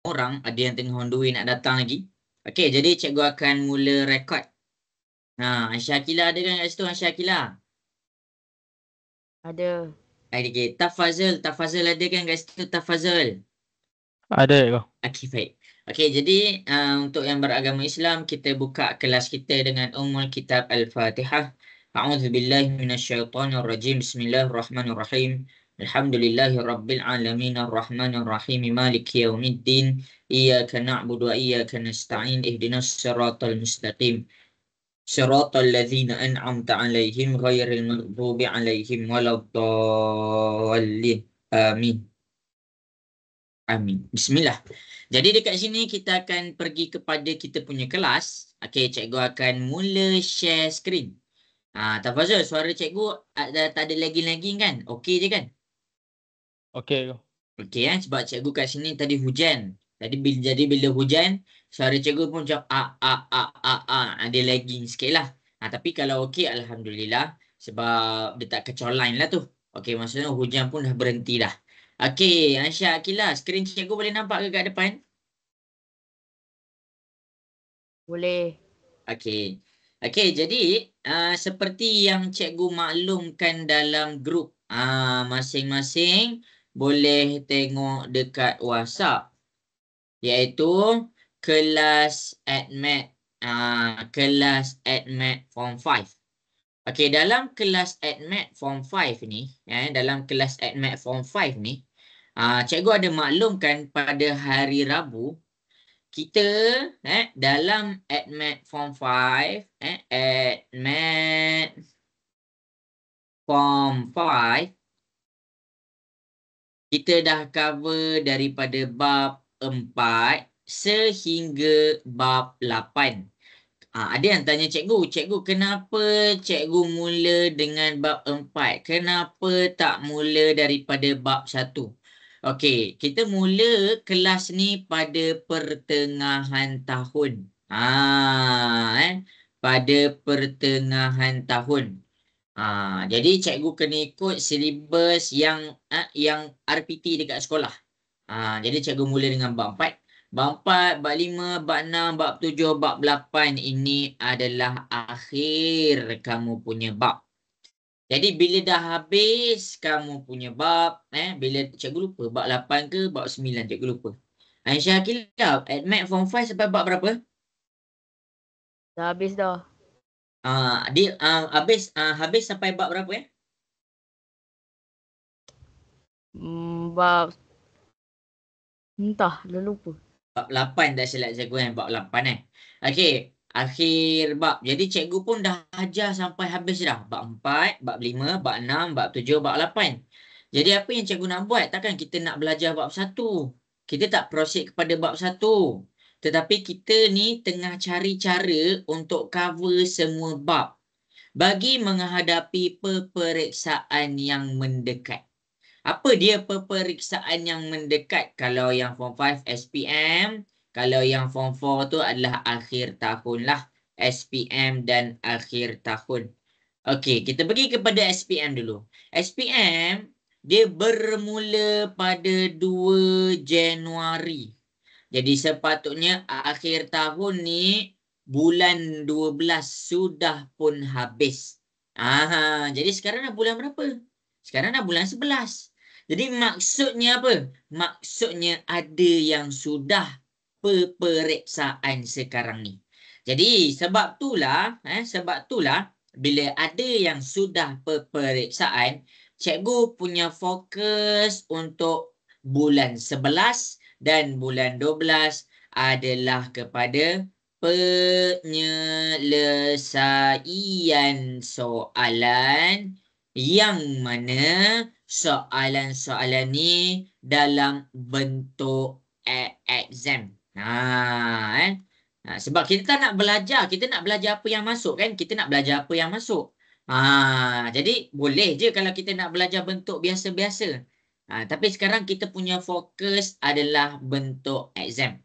orang, ada yang tengah on the way nak datang lagi. Okey, jadi cikgu akan mula rekod. Aisyah Akila ada kan kat situ, Aisyah Akila? Ada. Okey, Tafazul ada kan kat situ, Tafazul? Ada kau. Okey, baik. Okey, jadi untuk yang beragama Islam, kita buka kelas kita dengan Ummul Kitab Al-Fatihah. A'udzubillahi minasyaitonirrajim. Bismillahirrahmanirrahim. Alhamdulillahi rabbil alamin arrahmanir rahim maliki yaumiddin. Iyyaka na'budu wa iyyaka nasta'in ihdinas siratal mustaqim. Siratal ladzina an'amta 'alaihim ghairil maghdubi 'alaihim waladdallin. Amin. Amin. Bismillah. Jadi dekat sini kita akan pergi kepada kita punya kelas. Okey, cikgu akan mula share screen. Tafazul, suara cikgu tak ada lagging-lagging kan? Okey je kan? Okey kau. Okey sebab cikgu kat sini tadi hujan. Jadi bila hujan, suara cikgu pun macam ada lagging sikit lah. Tapi kalau okey, alhamdulillah, sebab dia tak kacau line lah tu. Okey, maksudnya hujan pun dah berhenti dah. Okey, Aisyah Akila, skrin cikgu boleh nampak ke kat depan? Boleh. Okey. Okey, jadi seperti yang cikgu maklumkan dalam grup, masing-masing boleh tengok dekat WhatsApp, iaitu kelas AdMed, kelas AdMed Form 5. Okey, dalam kelas AdMed Form 5 ni, dalam kelas AdMed Form 5 ni, cikgu ada maklumkan pada hari Rabu, kita dalam AdMed Form 5, AdMed Form 5, kita dah cover daripada bab 4 sehingga bab 8. Ada yang tanya cikgu, kenapa cikgu mula dengan bab 4? Kenapa tak mula daripada bab 1? Okey, kita mula kelas ni pada pertengahan tahun. Pada pertengahan tahun. Jadi cikgu kena ikut silibus yang RPT dekat sekolah. Jadi cikgu mula dengan bab 4. Bab 4, bab 5, bab 6, bab 7, bab 8 ini adalah akhir kamu punya bab. Jadi bila dah habis kamu punya bab, bila cikgu lupa bab 8 ke bab 9, cikgu lupa. Aisyah Akila, AdMed Form 5 sampai bab berapa? Dah habis dah. Dia habis sampai bab berapa ya? Bab entah, dah lupa. Bab 8 dah silap cikgu kan, bab 8 Okey, akhir bab. Jadi cikgu pun dah ajar sampai habis dah. Bab 4, bab 5, bab 6, bab 7, bab 8. Jadi apa yang cikgu nak buat? Takkan kita nak belajar bab 1. Kita tak proceed kepada bab 1. Tetapi kita ni tengah cari cara untuk cover semua bab bagi menghadapi peperiksaan yang mendekat. Apa dia peperiksaan yang mendekat? Kalau yang Form 5 SPM, kalau yang Form 4 tu adalah akhir tahun lah. SPM dan akhir tahun. Okey, kita pergi kepada SPM dulu. SPM, dia bermula pada 2 Januari. Jadi sepatutnya akhir tahun ni bulan 12 sudah pun habis. Jadi sekarang dah bulan berapa? Sekarang dah bulan 11. Jadi maksudnya apa? Maksudnya ada yang sudah peperiksaan sekarang ni. Jadi sebab itulah bila ada yang sudah peperiksaan, cikgu punya fokus untuk bulan 11 dan bulan 12 adalah kepada penyelesaian soalan yang mana soalan-soalan ni dalam bentuk exam. Sebab kita tak nak belajar, kita nak belajar apa yang masuk kan? Kita nak belajar apa yang masuk. Jadi boleh je kalau kita nak belajar bentuk biasa-biasa. Tapi sekarang kita punya fokus adalah bentuk exam.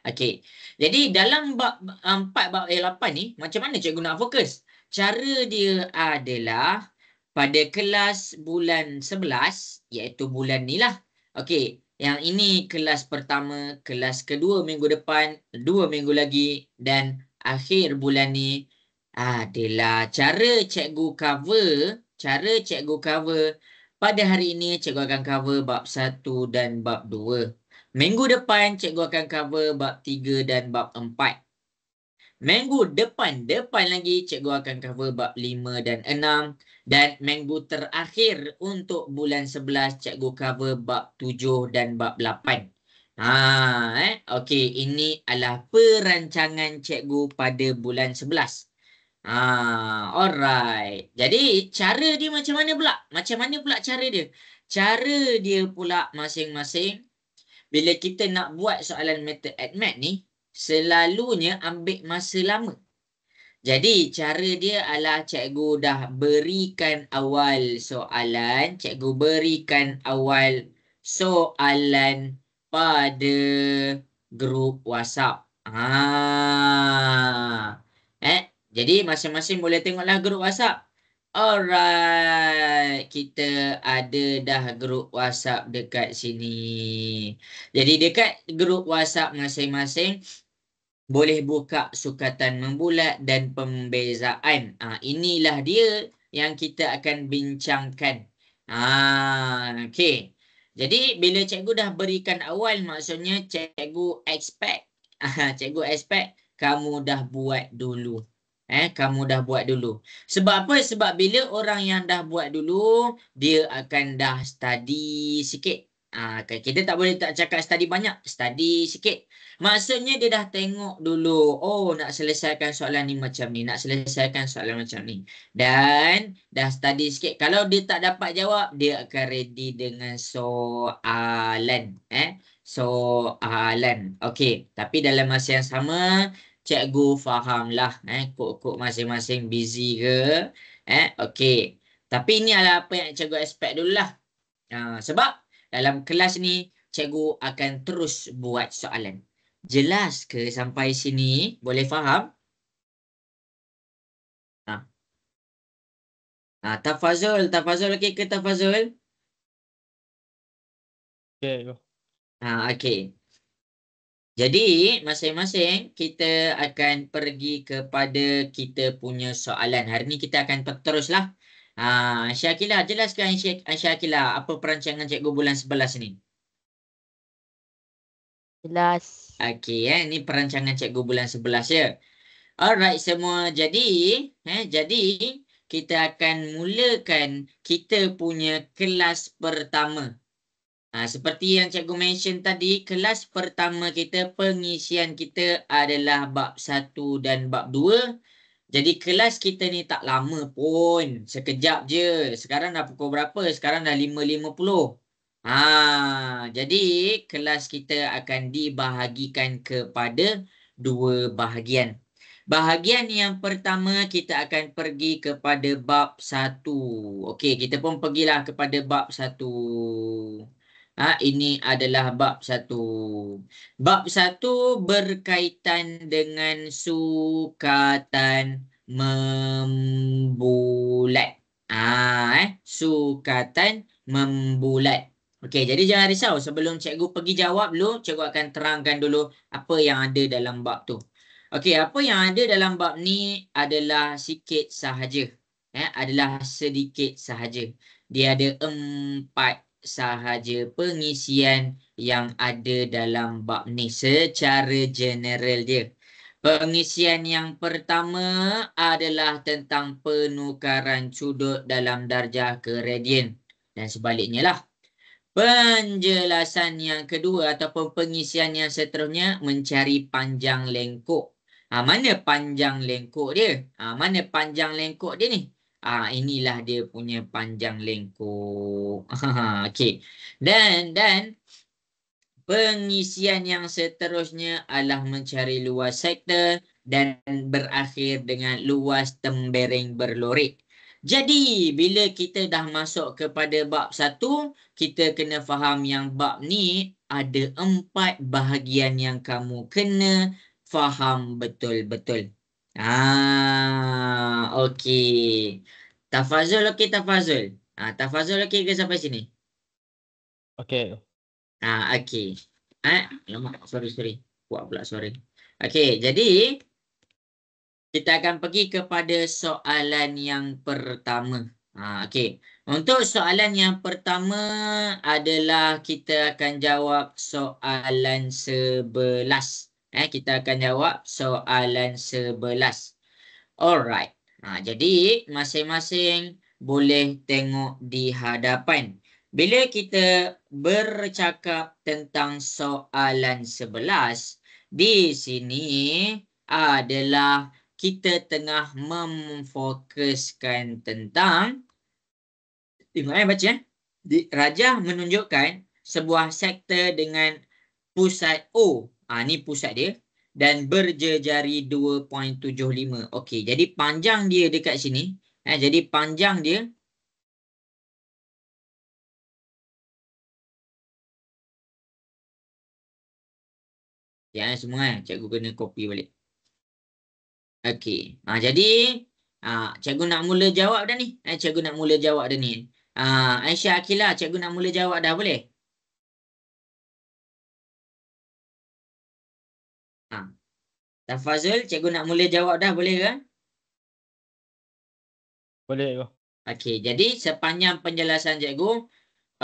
Okey. Jadi dalam bab 4, bab 8 ni, macam mana cikgu nak fokus? Cara dia adalah pada kelas bulan 11, iaitu bulan ni lah. Okey, Yang ini kelas pertama, kelas kedua minggu depan, 2 minggu lagi dan akhir bulan ni adalah cara cikgu cover pada hari ini cikgu akan cover bab 1 dan bab 2. Minggu depan cikgu akan cover bab 3 dan bab 4. Minggu depan lagi cikgu akan cover bab 5 dan 6. Dan minggu terakhir untuk bulan 11 cikgu cover bab 7 dan bab 8. Okey, ini adalah perancangan cikgu pada bulan 11. Alright. Jadi cara dia macam mana pula? Macam mana pula cara dia? Cara dia pula masing-masing bila kita nak buat soalan method ADMAT ni selalunya ambil masa lama. Jadi cara dia adalah cikgu dah berikan awal soalan, pada grup WhatsApp. Jadi masing-masing boleh tengoklah grup WhatsApp. Alright, kita ada dah grup WhatsApp dekat sini. Jadi dekat grup WhatsApp masing-masing boleh buka sukatan membulat dan pembezaan. Inilah dia yang kita akan bincangkan. Okey. Jadi bila cikgu dah berikan awal, maksudnya cikgu expect kamu dah buat dulu. Kamu dah buat dulu. Sebab apa? Sebab bila orang yang dah buat dulu, dia akan dah study sikit. Kita tak boleh tak cakap study banyak, study sikit. Maksudnya dia dah tengok dulu, oh nak selesaikan soalan ni macam ni, nak selesaikan soalan macam ni. Dan dah study sikit. Kalau dia tak dapat jawab, dia akan ready dengan soalan. Soalan. Okey, tapi dalam masa yang sama, cikgu fahamlah. Kok masing-masing busy ke. Okey. Tapi ini adalah apa yang cikgu expect dululah. Sebab dalam kelas ni, cikgu akan terus buat soalan. Jelas ke sampai sini? Boleh faham? Tafazul okey ke Tafazul? Okey, go. Okey. Jadi masing-masing kita akan pergi kepada kita punya soalan. Hari ni kita akan teruslah. Syakila, jelaskan Syakila apa perancangan cikgu bulan 11 ni? Jelas. Okey, ni perancangan cikgu bulan 11 ya. Alright semua. Jadi kita akan mulakan kita punya kelas pertama. Seperti yang cikgu mention tadi, kelas pertama kita, pengisian kita adalah bab 1 dan bab 2. Jadi kelas kita ni tak lama pun. Sekejap je. Sekarang dah pukul berapa? Sekarang dah 5.50. Jadi kelas kita akan dibahagikan kepada 2 bahagian. Bahagian yang pertama kita akan pergi kepada bab 1. Okey, kita pun pergilah kepada bab 1. Ini adalah bab 1. Bab 1 berkaitan dengan sukatan membulat. Sukatan membulat. Okey, jadi jangan risau. Sebelum cikgu pergi jawab dulu, cikgu akan terangkan dulu apa yang ada dalam bab tu. Okey, apa yang ada dalam bab ni adalah sikit sahaja. Adalah sedikit sahaja. Dia ada 4 sahaja pengisian yang ada dalam bab ni secara general dia. Pengisian yang pertama adalah tentang penukaran sudut dalam darjah ke radian dan sebaliknya lah. Penjelasan yang kedua ataupun pengisian yang seterusnya mencari panjang lengkuk. Mana panjang lengkuk dia? Mana panjang lengkuk dia ni? Inilah dia punya panjang lengkuk. Okey. Dan pengisian yang seterusnya adalah mencari luas sektor dan berakhir dengan luas tembereng berlorik. Jadi, bila kita dah masuk kepada bab 1, kita kena faham yang bab ni ada 4 bahagian yang kamu kena faham betul-betul. Okey. Tafazul okey Tafazul? Tafazul okey ke sampai sini? Okey. Okey. Alamak, sorry. Buat pula sorry. Okey, jadi kita akan pergi kepada soalan yang pertama. Okey. Untuk soalan yang pertama adalah kita akan jawab soalan 11. Kita akan jawab soalan 11. Alright. Jadi masing-masing boleh tengok di hadapan. Bila kita bercakap tentang soalan 11, di sini adalah kita tengah memfokuskan tentang, tengok baca. Rajah menunjukkan sebuah sektor dengan pusat O. Ni pusat dia. Dan berjejari 2.75. Okey, jadi panjang dia dekat sini. Jadi panjang dia. Ya, semua cikgu kena copy balik. Okey. Jadi cikgu nak mula jawab dah ni. Cikgu nak mula jawab dah ni. Aisyah Akilah, cikgu nak mula jawab dah, boleh? Tafazul, cikgu nak mula jawab dah, boleh ke? Boleh ke? Okey, jadi sepanjang penjelasan cikgu,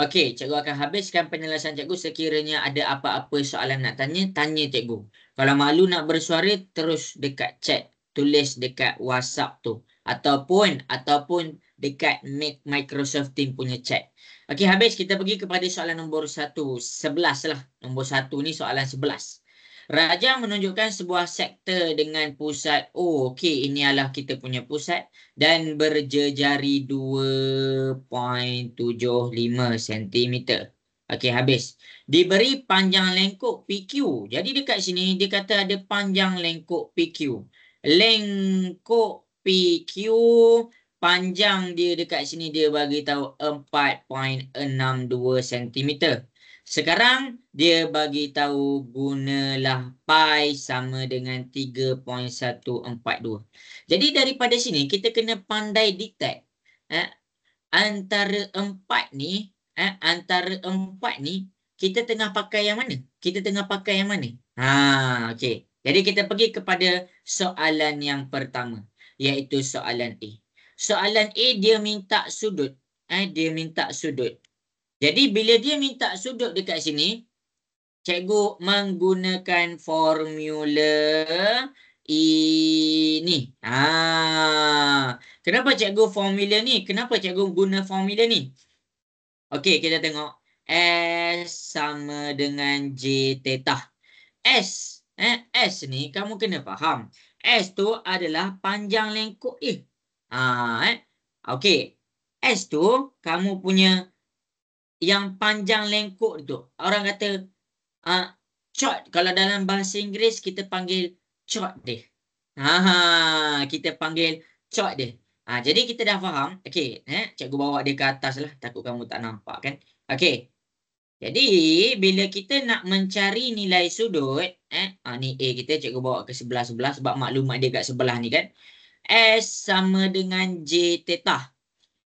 cikgu akan habiskan penjelasan cikgu. Sekiranya ada apa-apa soalan nak tanya, tanya cikgu. Kalau malu nak bersuara, terus dekat chat. Tulis dekat WhatsApp tu. Ataupun dekat Microsoft Team punya chat. Okey, habis kita pergi kepada soalan nombor 1. 11 lah. Nombor 1 ni soalan 11. Rajah menunjukkan sebuah sektor dengan pusat O. Okey, ini adalah kita punya pusat. Dan berjejari 2.75 cm. Okey, habis. Diberi panjang lengkuk PQ. Jadi dekat sini dia kata ada panjang lengkuk PQ. Lengkuk PQ, panjang dia dekat sini dia bagi tahu 4.62 cm. Sekarang dia bagi tahu gunalah pi sama dengan 3.142. Jadi daripada sini kita kena pandai detect antara empat ni, kita tengah pakai yang mana? Okey. Jadi kita pergi kepada soalan yang pertama, iaitu soalan A. Soalan A dia minta sudut. Jadi bila dia minta sudut dekat sini, cikgu menggunakan formula ini. Kenapa cikgu formula ni? Kenapa cikgu guna formula ni? Okey, kita tengok. S sama dengan J theta. S ni kamu kena faham. S tu adalah panjang lengkuk dia. Okey. S tu kamu punya yang panjang lengkuk tu. Orang kata chord. Kalau dalam bahasa Inggeris kita panggil chord dia. Kita panggil chord dia. Jadi kita dah faham. Okey, cikgu bawa dia ke atas lah. Takut kamu tak nampak kan. Okey. Jadi bila kita nak mencari nilai sudut, ni A kita, cikgu bawa ke sebelah-sebelah sebab maklumat dia kat sebelah ni kan. S sama dengan J theta.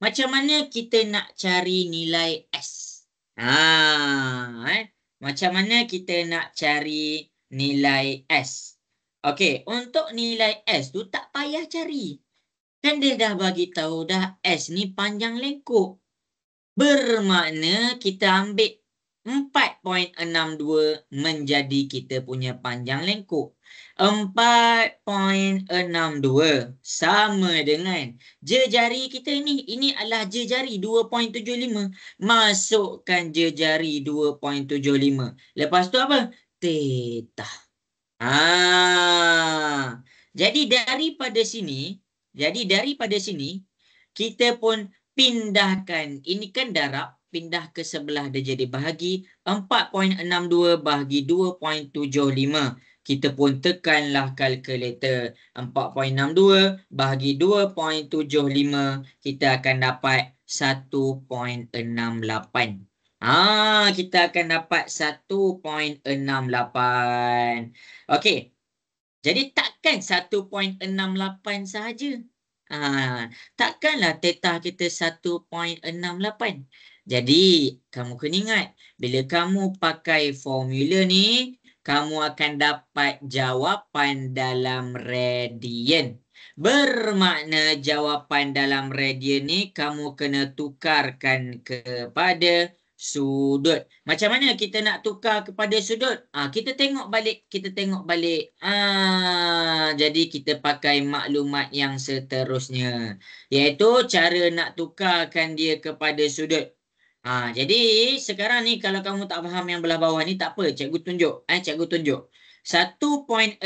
Macam mana kita nak cari nilai S? Macam mana kita nak cari nilai S? Okey, untuk nilai S tu tak payah cari. Kan dia dah bagi tahu dah S ni panjang lengkuk. Bermakna kita ambil 4.62 menjadi kita punya panjang lengkuk. 4.62 sama dengan jejari kita ni. Ini adalah jejari 2.75. Masukkan jejari 2.75. Lepas tu apa? Theta. Jadi daripada sini kita pun pindahkan. Ini kan darab. Pindah ke sebelah dia jadi bahagi 4.62 bahagi 2.75. Kita pun tekanlah kalkulator. 4.62 bahagi 2.75. Kita akan dapat 1.68. Kita akan dapat 1.68. Okey. Jadi takkan 1.68 sahaja. Takkanlah theta kita 1.68. Jadi, kamu kena ingat, bila kamu pakai formula ni, kamu akan dapat jawapan dalam radian. Bermakna jawapan dalam radian ni, kamu kena tukarkan kepada sudut. Macam mana kita nak tukar kepada sudut? Kita tengok balik. Jadi kita pakai maklumat yang seterusnya. Iaitu cara nak tukarkan dia kepada sudut. Jadi sekarang ni kalau kamu tak faham yang belah bawah ni tak apa, cikgu tunjuk. Cikgu tunjuk. 1.68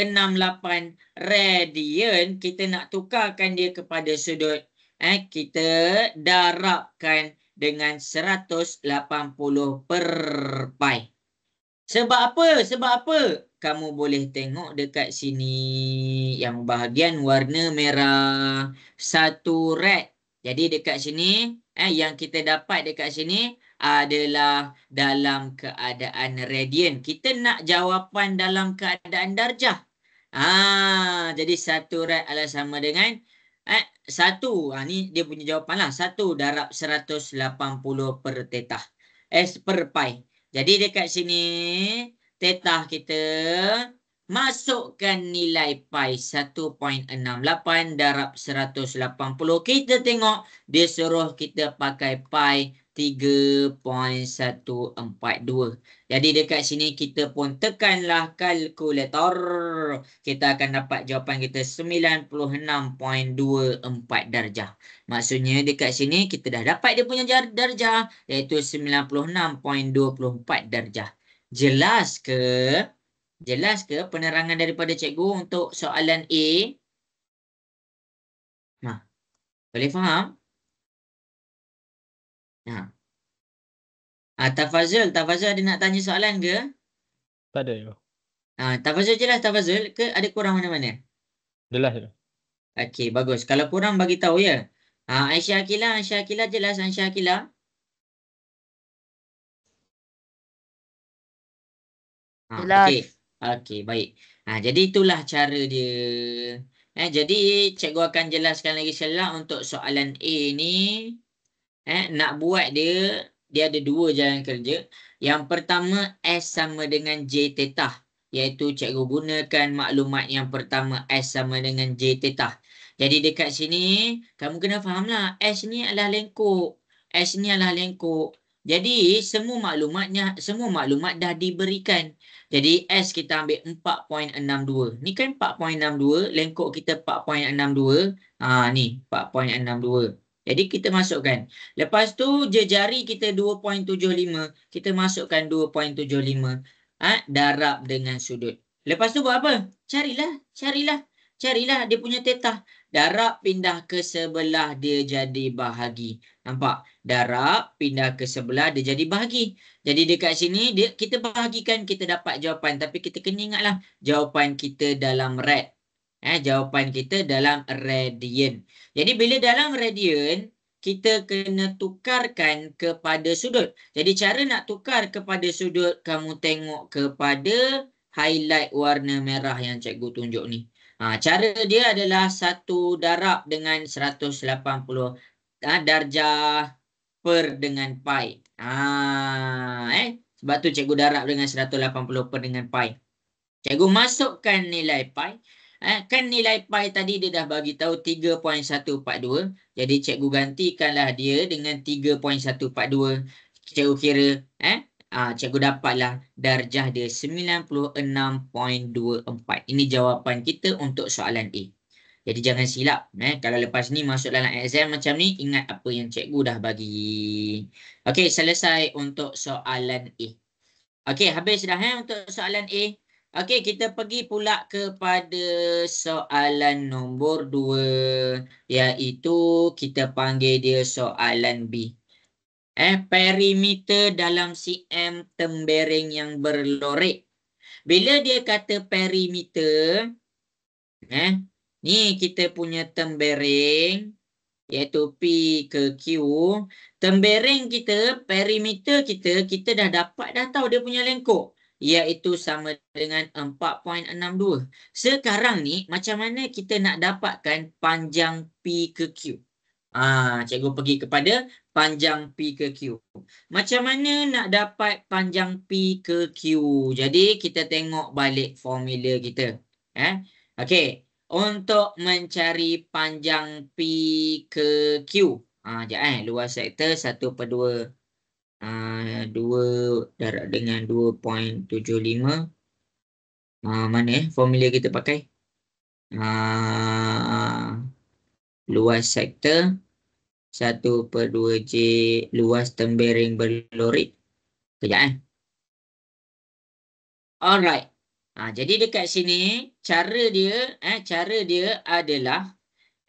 radian kita nak tukarkan dia kepada sudut. Kita darabkan dengan 180 per pi. Sebab apa? Kamu boleh tengok dekat sini yang bahagian warna merah. Satu rad. Jadi dekat sini yang kita dapat dekat sini adalah dalam keadaan radian. Kita nak jawapan dalam keadaan darjah. Jadi satu rad adalah sama dengan satu. Ni dia punya jawapan lah. 1 darab 180 per tetah. Per pi. Jadi dekat sini tetah kita masukkan nilai pi 1.68 darab 180. Kita tengok dia suruh kita pakai pi 3.142. Jadi dekat sini kita pun tekanlah kalkulator. Kita akan dapat jawapan kita 96.24 darjah. Maksudnya dekat sini kita dah dapat dia punya darjah, iaitu 96.24 darjah. Jelas ke? Jelas ke penerangan daripada cikgu untuk soalan A? Boleh faham? Tafazul ada nak tanya soalan ke? Tak ada cikgu. Tafazul jelas Tafazul ke ada kurang mana-mana? Jelas cikgu. Okey, bagus. Kalau kurang bagi tahu ya. Aisyah Akila jelas Aisyah Akila? Jelas. Okey, baik. Jadi itulah cara dia. Jadi cikgu akan jelaskan lagi sekali untuk soalan A ni. Nak buat dia ada dua jalan kerja. Yang pertama S sama dengan J tetah. Iaitu cikgu gunakan maklumat yang pertama S sama dengan J tetah. Jadi dekat sini kamu kena fahamlah S ni adalah lengkuk. Jadi semua maklumat dah diberikan. Jadi S kita ambil 4.62. Ni kan 4.62, lengkuk kita 4.62. Ni 4.62. Jadi kita masukkan. Lepas tu jari kita 2.75. Kita masukkan 2.75. Darab dengan sudut. Lepas tu buat apa? Carilah dia punya tetah. Darab pindah ke sebelah dia jadi bahagi. Nampak? Darab pindah ke sebelah dia jadi bahagi. Jadi dekat sini kita bahagikan, kita dapat jawapan. Tapi kita kena ingatlah jawapan kita dalam rad. Jawapan kita dalam radian. Jadi bila dalam radian, kita kena tukarkan kepada sudut. Jadi cara nak tukar kepada sudut, kamu tengok kepada highlight warna merah yang cikgu tunjuk ni. Cara dia adalah 1 darab dengan 180 darjah per dengan pi. Sebab tu cikgu darab dengan 180 per dengan pi. Cikgu masukkan nilai pi. Kan nilai pi tadi dia dah bagi tahu 3.142. Jadi cikgu gantikanlah dia dengan 3.142. Cikgu kira cikgu dapatlah darjah dia 96.24. Ini jawapan kita untuk soalan A. Jadi jangan silap. Kalau lepas ni masuk dalam exam macam ni, ingat apa yang cikgu dah bagi. Okey, selesai untuk soalan A. Okey, habis dah untuk soalan A. Okey, kita pergi pula kepada soalan nombor 2. Iaitu kita panggil dia soalan B. Perimeter dalam cm tembereng yang berlorek. Bila dia kata perimeter, ni kita punya tembereng, iaitu P ke Q. Tembereng kita, perimeter kita dah dapat, dah tahu dia punya lengkuk. Iaitu sama dengan 4.62. Sekarang ni, macam mana kita nak dapatkan panjang P ke Q? Cikgu pergi kepada panjang P ke Q. Macam mana nak dapat panjang P ke Q? Jadi kita tengok balik formula kita. Okey. Untuk mencari panjang P ke Q. Sekejap luas sektor 1/2. 2 darab dengan 2.75. Mana formula kita pakai? Luas sektor 1/2 J luas tempering berlorit. Kejap Alright. Jadi dekat sini cara dia adalah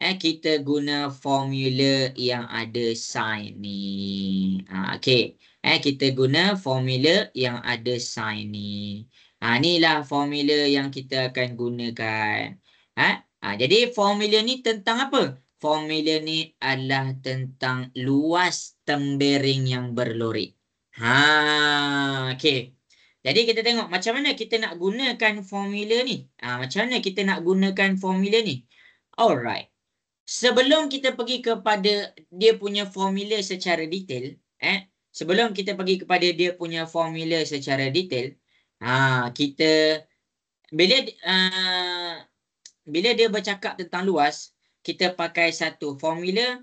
kita guna formula yang ada sin ni. Okey. Kita guna formula yang ada sin ni. Inilah formula yang kita akan gunakan. Jadi formula ni tentang apa? Formula ni adalah tentang luas tempering yang berlorit. Okey. Jadi kita tengok macam mana kita nak gunakan formula ni. Macam mana kita nak gunakan formula ni? Alright. Sebelum kita pergi kepada dia punya formula secara detail, sebelum kita pergi kepada dia punya formula secara detail, kita bila dia bercakap tentang luas, kita pakai satu formula,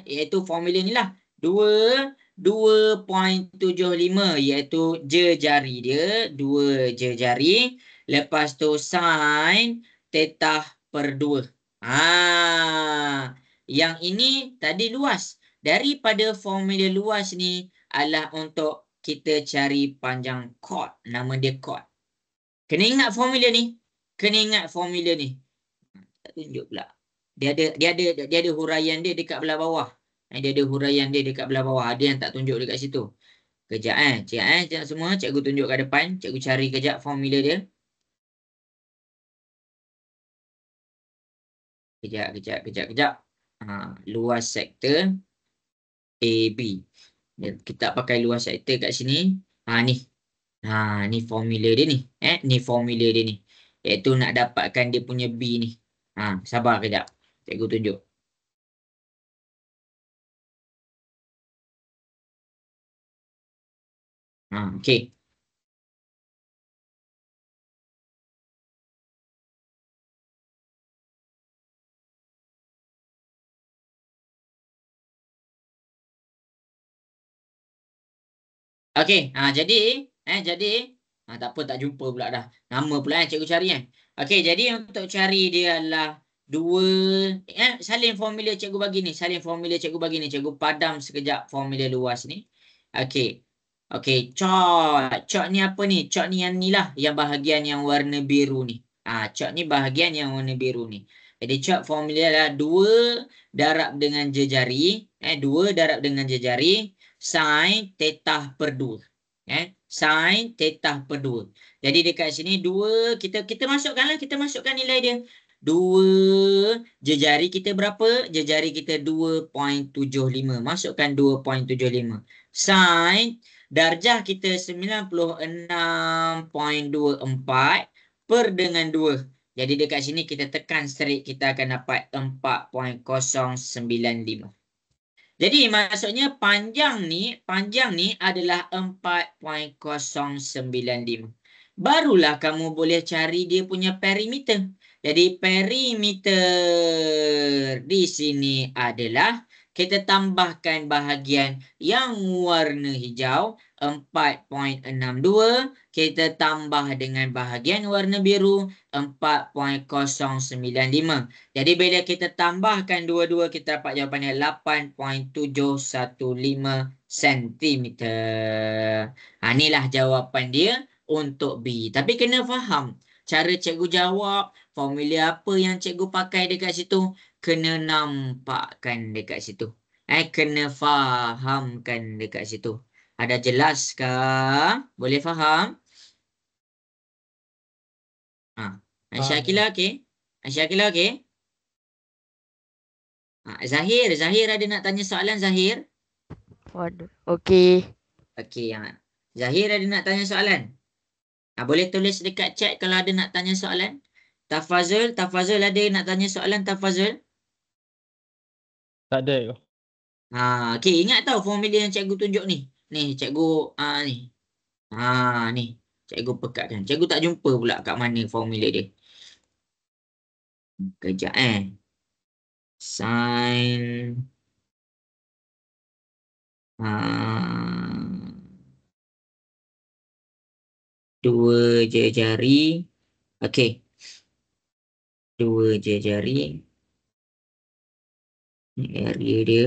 iaitu formula ni lah. 2.75 iaitu jari dia, 2 jari. Lepas tu sin theta per 2. Yang ini tadi luas. Daripada formula luas ni adalah untuk kita cari panjang chord. Nama dia chord. Kena ingat formula ni. Tak tunjuk pula. Dia ada huraian dia dekat belah bawah. Dia ada huraian dia dekat belah bawah. Ada yang tak tunjuk dekat situ. Kejap Kejap semua. Cikgu tunjuk kat depan. Cikgu cari kejap formula dia. Kejap. Luas sektor AB. Kita pakai luas sektor kat sini. Ni. Ni formula dia ni. Ni formula dia ni. Iaitu nak dapatkan dia punya B ni. Sabar kejap. Cikgu tunjuk. Okey. Okey, jadi tak apa, tak jumpa pula dah. Nama pula cikgu cari Okey, jadi untuk cari dia adalah 2 salin formula cikgu bagi ni, cikgu padam sekejap formula luas ni. Okey. Chord ni apa ni? Chord ni yang ni lah, yang bahagian yang warna biru ni. Chord ni bahagian yang warna biru ni. Jadi chord formula adalah 2 darab dengan jejari, 2 darab dengan jejari sin theta per 2. Sin theta per 2. Jadi dekat sini 2 kita masukkan nilai dia. 2 jejari kita berapa? Jejari kita 2.75. Masukkan 2.75. Sin darjah kita 96.24 per dengan 2. Jadi dekat sini kita tekan straight, kita akan dapat 4.095. Jadi maksudnya panjang ni adalah 4.095. Barulah kamu boleh cari dia punya perimeter. Jadi perimeter di sini adalah kita tambahkan bahagian yang warna hijau 4.62. Kita tambah dengan bahagian warna biru 4.095. Jadi bila kita tambahkan dua-dua, kita dapat jawapannya 8.715 cm. Inilah jawapan dia untuk B. Tapi kena faham cara cikgu jawab, formula apa yang cikgu pakai dekat situ, kena nampakkan dekat situ. Kena fahamkan dekat situ. Ada jelaskah? Boleh faham? Syakila okey? Syakila okey? Zahir ada nak tanya soalan, Zahir? Waduh. Okey. Okey, Zahir ada nak tanya soalan? Boleh tulis dekat chat kalau ada nak tanya soalan. Tafazul ada nak tanya soalan, Tafazul? Tak ada yo. Okey, ingat tau formula yang cikgu tunjuk ni. Ni, cikgu ni. Ni. Cikgu pekatkan. Cikgu tak jumpa pula kat mana formula dia. Kejap Sin dua je jari. Okey. Dua je jari. Ni area dia.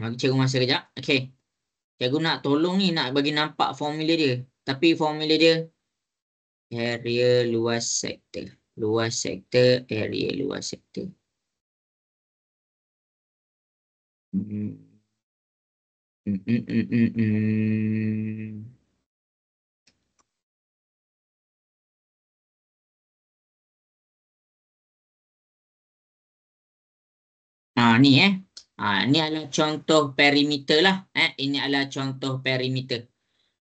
Bagi cikgu masa kejap. Okey. Cikgu nak tolong ni nak bagi nampak formula dia. Tapi formula dia area luas sektor. Luas sektor, area luas sektor. Ni ni adalah contoh perimeter lah. Ini adalah contoh perimeter.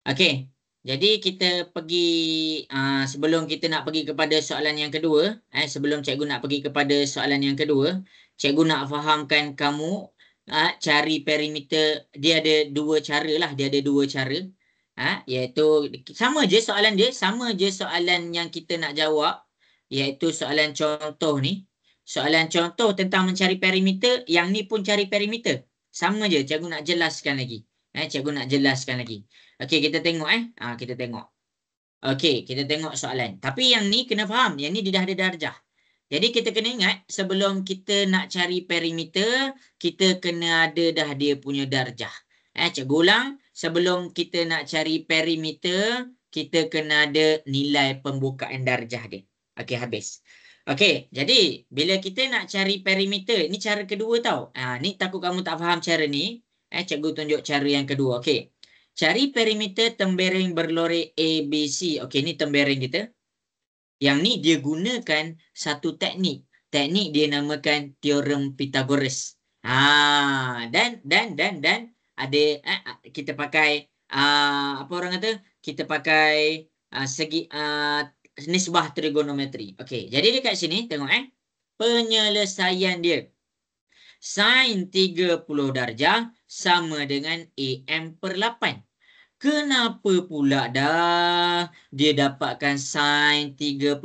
Okey. Jadi kita pergi sebelum kita nak pergi kepada soalan yang kedua, sebelum cikgu nak pergi kepada soalan yang kedua, cikgu nak fahamkan kamu cari perimeter. Dia ada dua cara lah. Dia ada dua cara. Iaitu sama je soalan dia, sama je soalan yang kita nak jawab, iaitu soalan contoh ni. Soalan contoh tentang mencari perimeter, yang ni pun cari perimeter. Sama je, cikgu nak jelaskan lagi. Cikgu nak jelaskan lagi. Okey, kita tengok kita tengok. Okey, kita tengok soalan. Tapi yang ni kena faham, yang ni dia dah ada darjah. Jadi kita kena ingat sebelum kita nak cari perimeter, kita kena ada dah dia punya darjah. Cikgu ulang, sebelum kita nak cari perimeter, kita kena ada nilai pembukaan darjah dia. Okey, habis. Okey, jadi bila kita nak cari perimeter, ni cara kedua tau. Ni takut kamu tak faham cara ni. Cikgu tunjuk cara yang kedua. Okey. Cari perimeter tembereng berlorek ABC. Okey, ni tembereng kita. Yang ni dia gunakan satu teknik. Teknik dia namakan teorem Pythagoras. Dan ada kita pakai apa orang kata? Kita pakai segi nisbah trigonometri. Okey, jadi dekat sini tengok penyelesaian dia. Sin 30 darjah sama dengan AM per 8. Kenapa pula dah dia dapatkan sin 35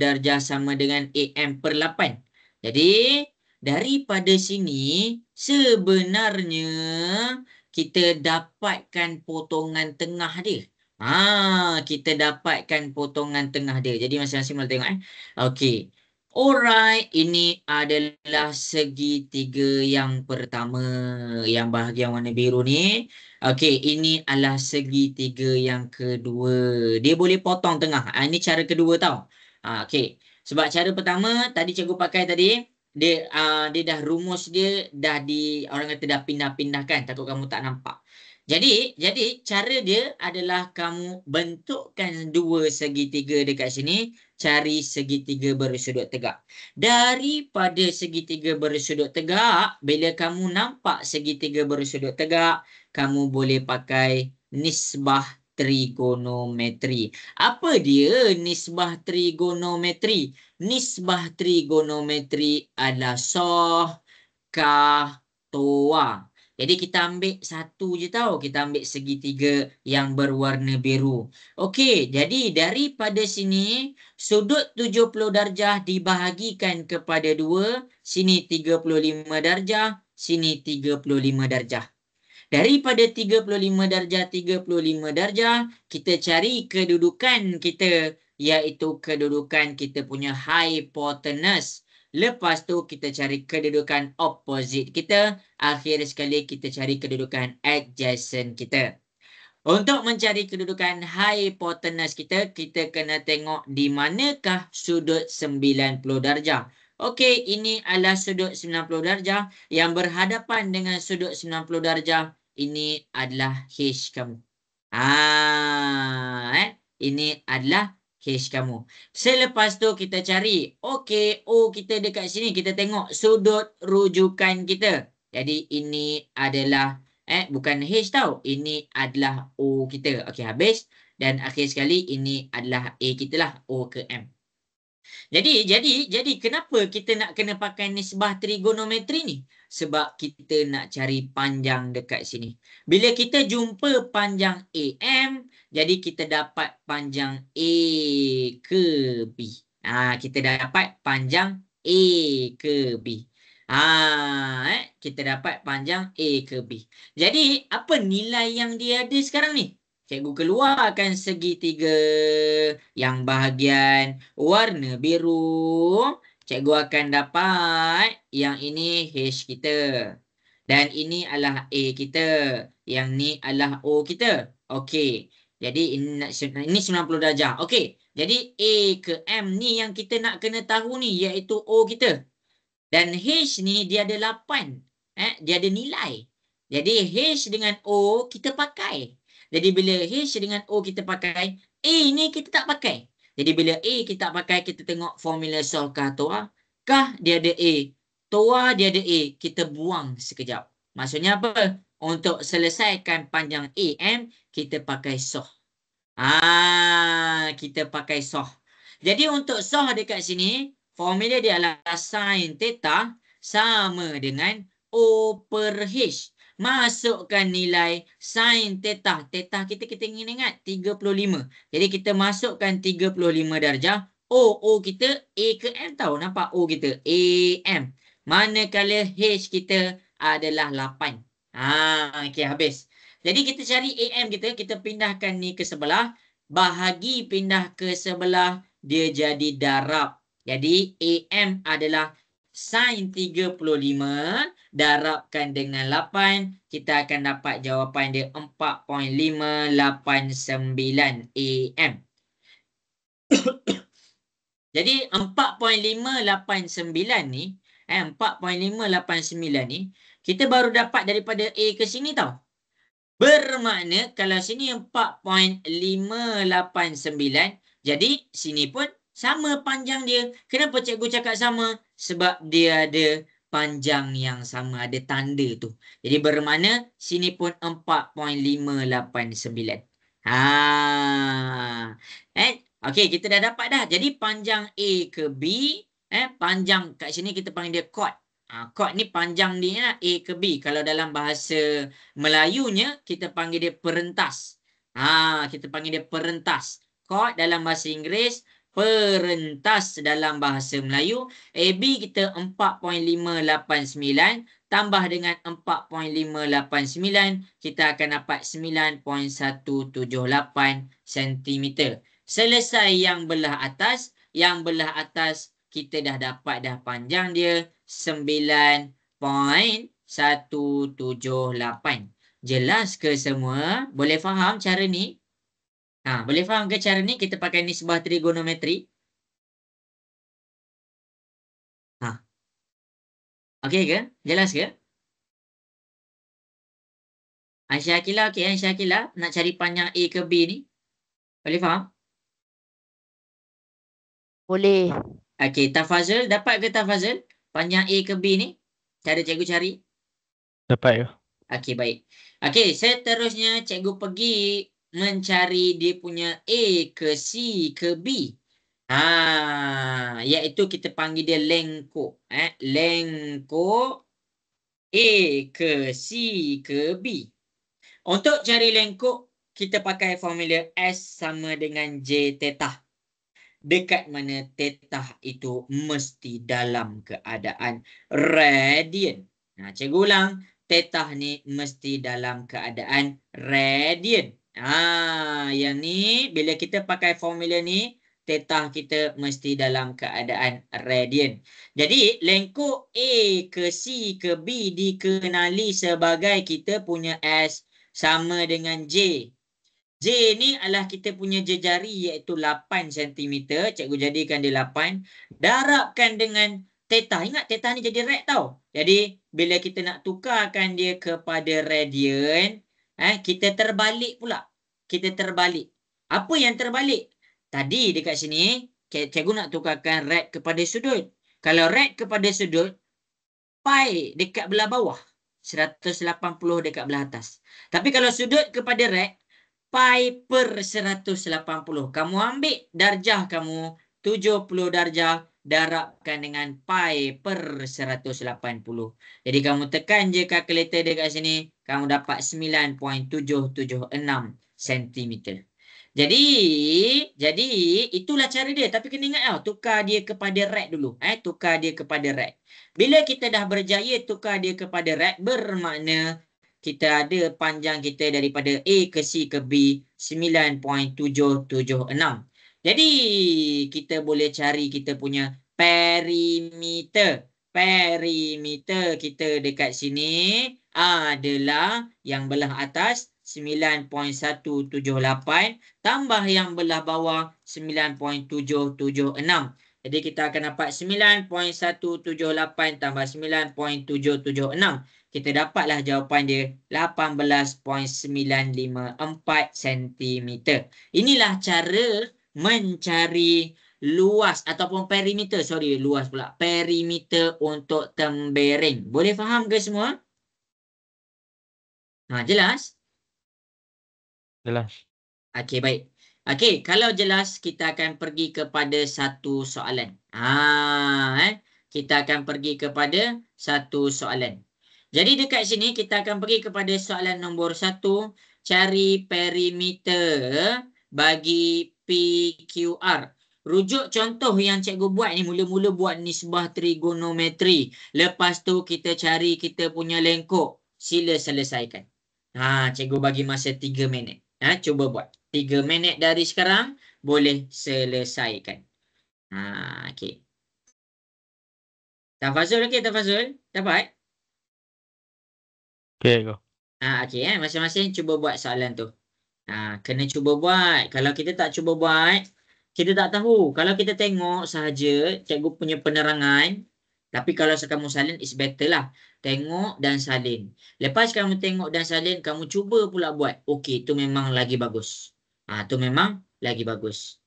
darjah sama dengan AM per 8? Jadi, daripada sini sebenarnya kita dapatkan potongan tengah dia. Kita dapatkan potongan tengah dia. Jadi masing-masing boleh tengok Okey. Alright, ini adalah segitiga yang pertama, yang bahagian warna biru ni. Okey, ini adalah segitiga yang kedua. Dia boleh potong tengah. Ini cara kedua tau. Okey. Sebab cara pertama tadi cikgu pakai tadi, dia dah rumus dia dah orang kata dah pindah-pindahkan, takut kamu tak nampak. Jadi cara dia adalah kamu bentukkan dua segitiga dekat sini, cari segitiga bersudut tegak. Daripada segitiga bersudut tegak, bila kamu nampak segitiga bersudut tegak, kamu boleh pakai nisbah trigonometri. Apa dia nisbah trigonometri? Nisbah trigonometri adalah soh, kah, toa. Jadi kita ambil satu je tau. Kita ambil segitiga yang berwarna biru. Okey, jadi daripada sini sudut 70 darjah dibahagikan kepada 2. Sini 35 darjah, sini 35 darjah. Daripada 35 darjah, 35 darjah, kita cari kedudukan kita, iaitu kedudukan kita punya hypotenuse. Lepas tu kita cari kedudukan opposite kita. Akhir sekali kita cari kedudukan adjacent kita. Untuk mencari kedudukan hypotenuse kita, kita kena tengok di manakah sudut 90 darjah. Okey, ini adalah sudut 90 darjah yang berhadapan dengan sudut 90 darjah. Ini adalah H kamu. Ini adalah H kamu. Selepas tu kita cari. Okey, O kita dekat sini. Kita tengok sudut rujukan kita. Jadi ini adalah bukan H tau. Ini adalah O kita. Okey, habis. Dan akhir sekali ini adalah A kita lah. O ke M. Jadi kenapa kita nak kena pakai nisbah trigonometri ni? Sebab kita nak cari panjang dekat sini. Bila kita jumpa panjang AM, jadi kita dapat panjang A ke B. Kita dapat panjang A ke B. Kita dapat panjang A ke B. Jadi apa nilai yang dia ada sekarang ni? Cikgu keluarkan segitiga yang bahagian warna biru. Cikgu akan dapat yang ini H kita. Dan ini adalah A kita. Yang ni adalah O kita. Okey. Jadi ini 90 darjah. Okey. Jadi A ke M ni yang kita nak kena tahu ni iaitu O kita. Dan H ni dia ada 8. Dia ada nilai. Jadi H dengan O kita pakai. Jadi bila H dengan O kita pakai, A ni kita tak pakai. Jadi bila A kita tak pakai, kita tengok formula solve kah toa. Kah dia ada A. Toa dia ada A. Kita buang sekejap. Maksudnya apa? Untuk selesaikan panjang AM, kita pakai SOH. Kita pakai SOH. Jadi untuk SOH dekat sini, formula dia adalah sin theta sama dengan O per H. Masukkan nilai sin theta. Theta kita ingin ingat 35. Jadi kita masukkan 35 darjah. O kita A ke M tahu. Nampak O kita AM. Manakala H kita adalah 8. Okey, habis. Jadi kita cari AM kita pindahkan ni ke sebelah. Bahagi pindah ke sebelah, dia jadi darab. Jadi AM adalah sin 35 darabkan dengan 8, kita akan dapat jawapan dia 4.589 AM. Jadi 4.589 ni, 4.589 ni, kita baru dapat daripada A ke sini tau. Bermakna kalau sini 4.589, jadi sini pun sama panjang dia. Kenapa cikgu cakap sama? Sebab dia ada panjang yang sama, ada tanda tu. Jadi bermakna sini pun 4.589. Okey, kita dah dapat dah. Jadi panjang A ke B, panjang kat sini kita panggil dia chord. Chord ni panjang dia A ke B. Kalau dalam bahasa Melayunya kita panggil dia perentas. Kita panggil dia perentas. Chord dalam bahasa Inggeris, perentas dalam bahasa Melayu. AB kita 4.589 tambah dengan 4.589, kita akan dapat 9.178 cm. Selesai yang belah atas, kita dah dapat dah panjang dia 9.178. Jelas ke semua? Boleh faham cara ni? Boleh faham ke cara ni? Kita pakai nisbah trigonometri. Okey ke? Jelas ke? Aisyah Akila, okey. Aisyah Akila nak cari panjang A ke B ni. Boleh faham? Boleh. Okey, Tafazul. Dapat ke Tafazul? Panjang A ke B ni? Cara cikgu cari? Dapat ke? Okey, baik. Okey, seterusnya cikgu pergi mencari dia punya A ke C ke B. Iaitu kita panggil dia lengkok. Lengkok A ke C ke B. Untuk cari lengkok, kita pakai formula S sama dengan J theta. Dekat mana theta itu mesti dalam keadaan radian. Cikgu ulang. Theta ni mesti dalam keadaan radian. Yang ni bila kita pakai formula ni, theta kita mesti dalam keadaan radian. Jadi lengkok A ke C ke B dikenali sebagai kita punya S sama dengan J. J ni adalah kita punya jejari iaitu 8 cm. Cikgu jadikan dia 8. Darabkan dengan theta. Ingat theta ni jadi rad tau. Jadi bila kita nak tukarkan dia kepada radian, kita terbalik pula. kita terbalik. Apa yang terbalik? Tadi dekat sini, cikgu nak tukarkan rad kepada sudut. Kalau rad kepada sudut, pi dekat belah bawah. 180 dekat belah atas. Tapi kalau sudut kepada rad, pi per 180. Kamu ambil darjah kamu, 70 darjah, darabkan dengan pi per 180. Jadi kamu tekan je kalkulator dekat sini, kamu dapat 9.776 cm. Jadi itulah cara dia. Tapi kena ingat tukar dia kepada rad dulu. Tukar dia kepada rad. Bila kita dah berjaya tukar dia kepada rad, bermakna kita ada panjang kita daripada A ke C ke B 9.776. Jadi kita boleh cari kita punya perimeter. Perimeter kita dekat sini adalah yang belah atas 9.178 tambah yang belah bawah 9.776. Jadi kita akan dapat 9.178 tambah 9.776. Kita dapatlah jawapan dia 18.954 cm. Inilah cara mencari luas ataupun perimeter. Sorry, luas pula. Perimeter untuk tembereng. Boleh faham ke semua? Jelas? Jelas. Okey, baik. Okey, kalau jelas kita akan pergi kepada satu soalan. Kita akan pergi kepada satu soalan. Jadi dekat sini kita akan pergi kepada soalan nombor 1. Cari perimeter bagi PQR. Rujuk contoh yang cikgu buat ni, mula-mula buat nisbah trigonometri. Lepas tu kita cari kita punya lengkok. Sila selesaikan. Cikgu bagi masa 3 minit. Cuba buat. 3 minit dari sekarang boleh selesaikan. Okey. Tafazul okey, Tafazul? Dapat? Okey, go. Okey, masing-masing cuba buat soalan tu. Kena cuba buat. Kalau kita tak cuba buat, kita tak tahu. Kalau kita tengok sahaja cikgu punya penerangan, tapi kalau kamu salin, it's better lah. Tengok dan salin. Lepas kamu tengok dan salin, kamu cuba pula buat. Okey, tu memang lagi bagus. Tu memang lagi bagus.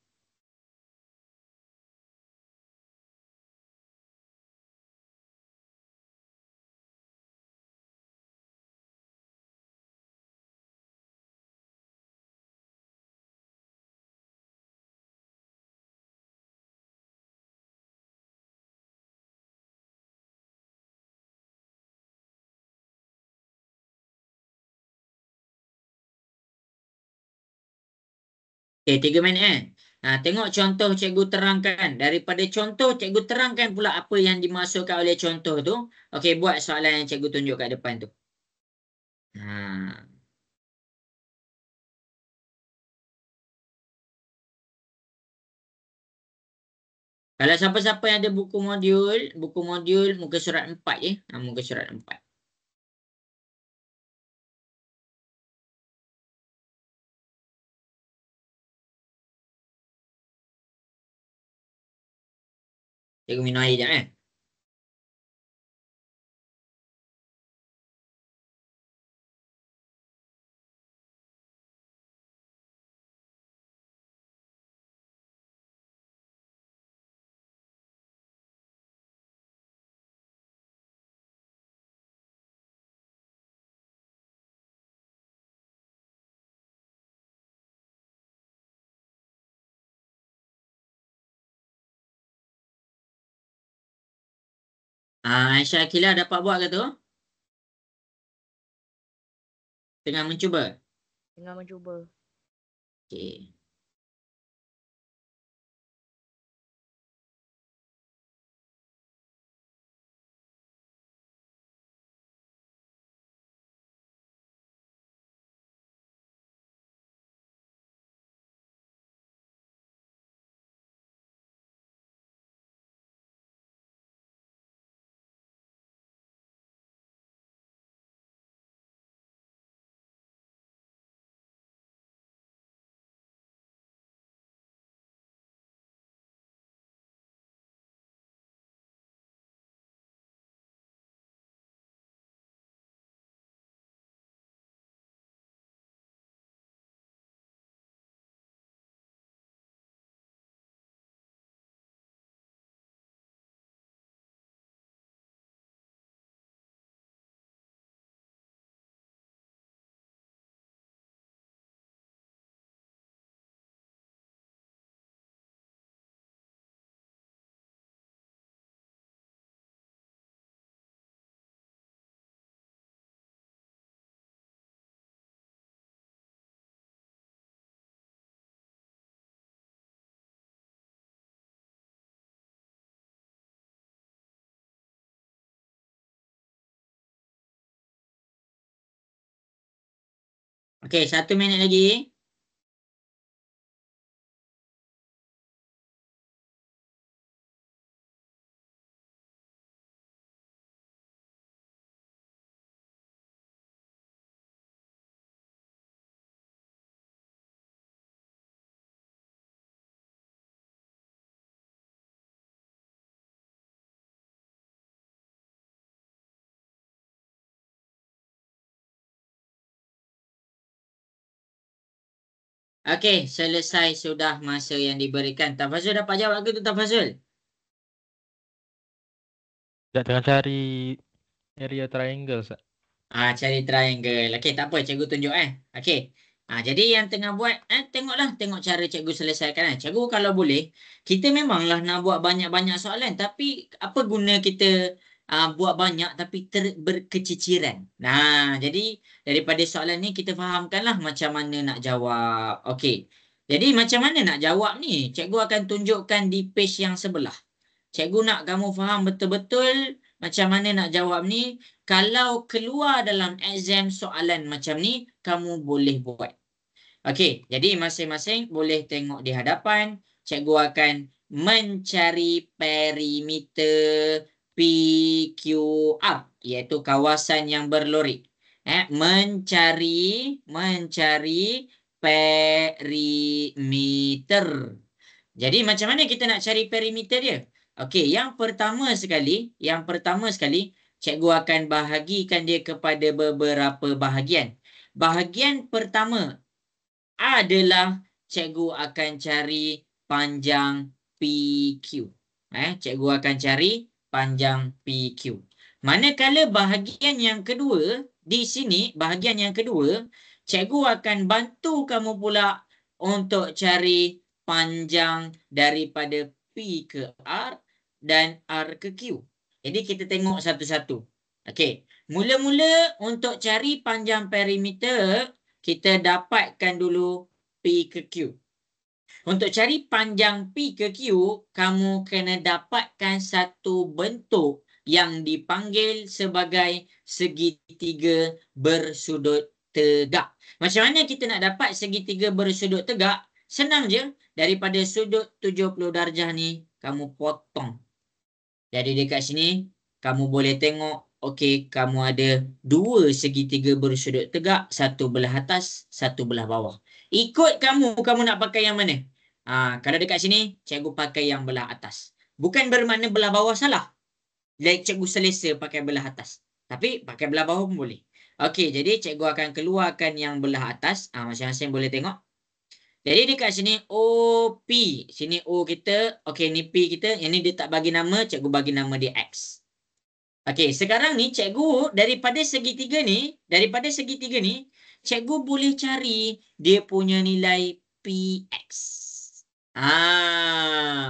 Okey, 3 minit tengok contoh cikgu terangkan. Daripada contoh, cikgu terangkan pula apa yang dimaksudkan oleh contoh tu. Okey, buat soalan yang cikgu tunjuk kat depan tu. Kalau siapa-siapa yang ada buku modul muka surat 4 je. Muka surat 4. Cikgu minum air sekejap Aisyah Akilah dapat buat ke tu? Tengah mencuba? Tengah mencuba. Okey. Okey, 1 minit lagi. Okey, selesai sudah masa yang diberikan. Tafazul dapat jawab ke tu Tafazul? Tak tengah cari area triangle, Sat. Cari triangle. Okey, tak apa, cikgu tunjuk Okey. Jadi yang tengah buat tengoklah, tengok cara cikgu selesaikan Cikgu kalau boleh, kita memanglah nak buat banyak-banyak soalan, tapi apa guna kita buat banyak tapi berkeciciran. Nah, jadi daripada soalan ni kita fahamkanlah macam mana nak jawab. Okey. Jadi macam mana nak jawab ni? Cikgu akan tunjukkan di page yang sebelah. Cikgu nak kamu faham betul-betul macam mana nak jawab ni. Kalau keluar dalam exam soalan macam ni, kamu boleh buat. Okey, jadi masing-masing boleh tengok di hadapan. Cikgu akan mencari perimeter PQR, iaitu kawasan yang berlorik. Mencari perimeter. Jadi macam mana kita nak cari perimeter dia? Okey, yang pertama sekali, cikgu akan bahagikan dia kepada beberapa bahagian. Bahagian pertama adalah cikgu akan cari panjang PQ. Cikgu akan cari panjang PQ. Manakala bahagian yang kedua, di sini bahagian yang kedua, cikgu akan bantu kamu pula untuk cari panjang daripada P ke R dan R ke Q. Jadi kita tengok satu-satu. Okey, mula-mula untuk cari panjang perimeter, kita dapatkan dulu P ke Q. Untuk cari panjang P ke Q, kamu kena dapatkan satu bentuk yang dipanggil sebagai segitiga bersudut tegak. Macam mana kita nak dapat segitiga bersudut tegak? Senang je. Daripada sudut 70 darjah ni, kamu potong. Jadi dekat sini, kamu boleh tengok, okey, kamu ada dua segitiga bersudut tegak, satu belah atas, satu belah bawah. Ikut kamu nak pakai yang mana? Kalau dekat sini, cikgu pakai yang belah atas. Bukan bermakna belah bawah salah. Cikgu selesa pakai belah atas. Tapi pakai belah bawah pun boleh. Okey, jadi cikgu akan keluarkan yang belah atas. Masing-masing boleh tengok. Jadi dekat sini OP. Sini O kita. Okey, ni P kita. Yang ni dia tak bagi nama. Cikgu bagi nama dia X. Okey, sekarang ni cikgu daripada segitiga ni. Cikgu boleh cari dia punya nilai PX.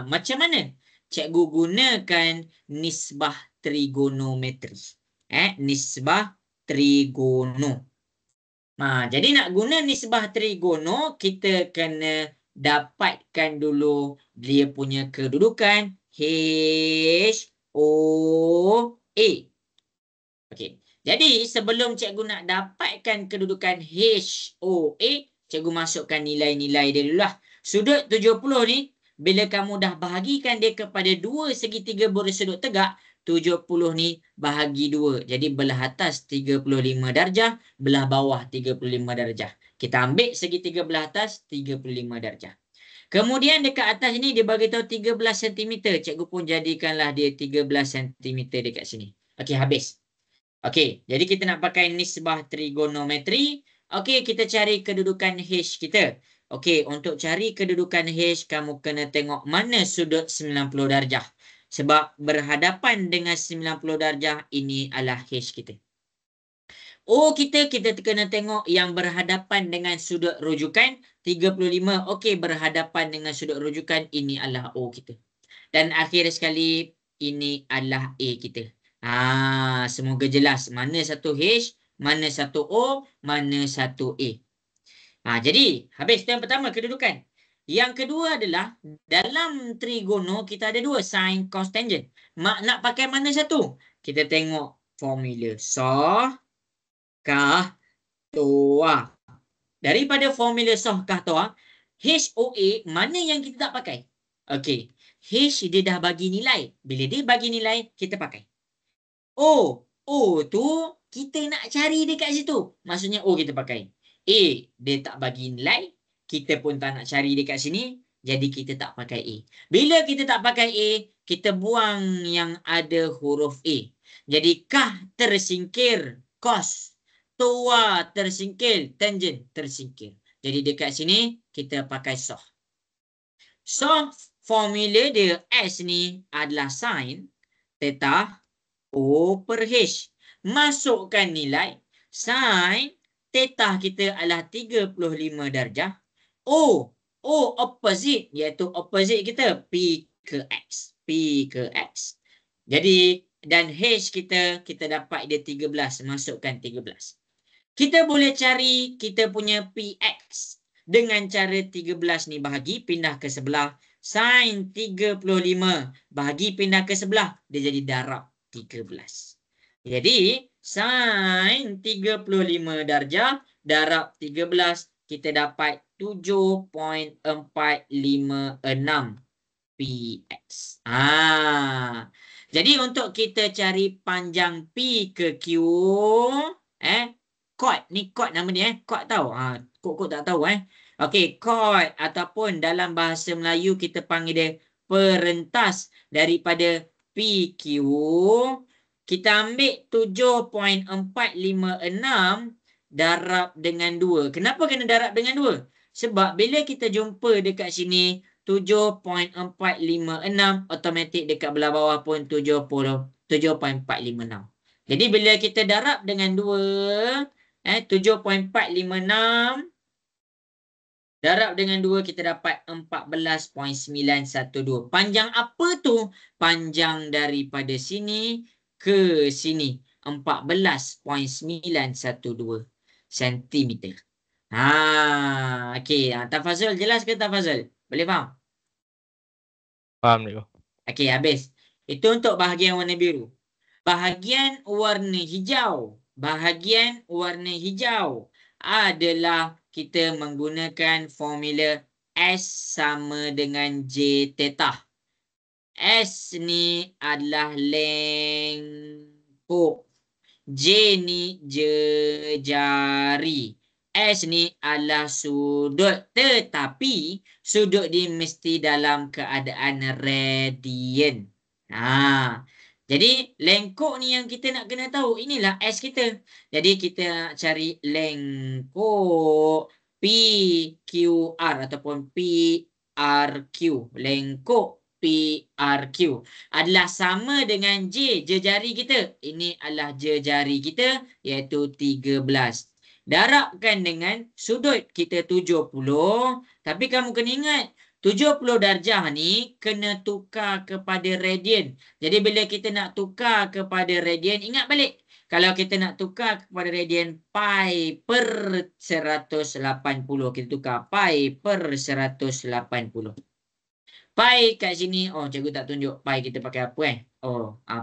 Macam mana? Cikgu gunakan nisbah trigonometri. Nisbah trigono. Jadi nak guna nisbah trigono, kita kena dapatkan dulu dia punya kedudukan HOA. Okey. Jadi sebelum cikgu nak dapatkan kedudukan HOA, cikgu masukkan nilai-nilai dia dululah. Sudut 70 ni, bila kamu dah bahagikan dia kepada dua segitiga bersudut tegak, 70 ni bahagi 2. Jadi belah atas 35 darjah, belah bawah 35 darjah. Kita ambil segitiga belah atas 35 darjah. Kemudian dekat atas ni dia bagi tahu 13 cm. Cikgu pun jadikanlah dia 13 cm dekat sini. Okey, habis. Okey, jadi kita nak pakai nisbah trigonometri. Okey, kita cari kedudukan H kita. Okey, untuk cari kedudukan H, kamu kena tengok mana sudut 90 darjah. Sebab berhadapan dengan 90 darjah, ini adalah H kita. O kita kena tengok yang berhadapan dengan sudut rujukan 35. Okey, berhadapan dengan sudut rujukan, ini adalah O kita. Dan akhir sekali, ini adalah A kita. Semoga jelas mana satu H, mana satu O, mana satu A. Jadi habis itu yang pertama, kedudukan. Yang kedua adalah dalam trigono kita ada dua, sin, cos, tangent. Nak pakai mana satu? Kita tengok formula. Soh, kah, toa. Daripada formula Shaw Kahtoa, HOA mana yang kita tak pakai? Okey. H dia dah bagi nilai. Bila dia bagi nilai, kita pakai. O. O tu kita nak cari dekat situ. Maksudnya O kita pakai. A dia tak bagi nilai. Kita pun tak nak cari dekat sini. Jadi kita tak pakai A. Bila kita tak pakai A, kita buang yang ada huruf A. Jadi kah tersingkir, cos. Tua tersingkir, tangent tersingkir. Jadi dekat sini kita pakai Shaw. So, formula dia S ni adalah sin theta O per H. Masukkan nilai. Sin theta kita adalah 35 darjah. O opposite, iaitu opposite kita P ke X. P ke X. Jadi, dan H kita dapat dia 13. Masukkan 13. Kita boleh cari kita punya PX. Dengan cara 13 ni bahagi, pindah ke sebelah. Sin 35 bahagi, pindah ke sebelah. Dia jadi darab 13. Jadi, sin 35 darjah darab 13, kita dapat 7.456 PX. Jadi, untuk kita cari panjang P ke Q, chord ni, chord nama dia, chord tahu. Kok tak tahu Okey, chord ataupun dalam bahasa Melayu kita panggil dia perentas daripada PQ. Kita ambil 7.456 darab dengan 2. Kenapa kena darab dengan 2? Sebab bila kita jumpa dekat sini 7.456, automatik dekat belah bawah pun 7.456. Jadi bila kita darab dengan 2, 7.456 darab dengan 2, kita dapat 14.912. Panjang apa tu? Panjang daripada sini ke sini. 14.912 cm. Okey. Tafazul jelas ke Tafazul? Boleh faham? Faham ni. Okey, habis. Itu untuk bahagian warna biru. Bahagian warna hijau. Bahagian warna hijau adalah kita menggunakan formula S sama dengan J theta. S ni adalah lengkuk. J ni jejari. S ni adalah sudut. Tetapi sudut dia mesti dalam keadaan radian. Jadi lengkuk ni yang kita nak kena tahu. Inilah S kita. Jadi kita nak cari lengkuk PQR ataupun PRQ. Lengkuk PRQ adalah sama dengan J, jejari kita. Ini adalah jejari kita, iaitu 13. Darabkan dengan sudut kita 70. Tapi kamu kena ingat, 70 darjah ni kena tukar kepada radian. Jadi bila kita nak tukar kepada radian, ingat balik. Kalau kita nak tukar kepada radian, pi per 180. Kita tukar pi per 180. Pi kat sini, cikgu tak tunjuk pi kita pakai apa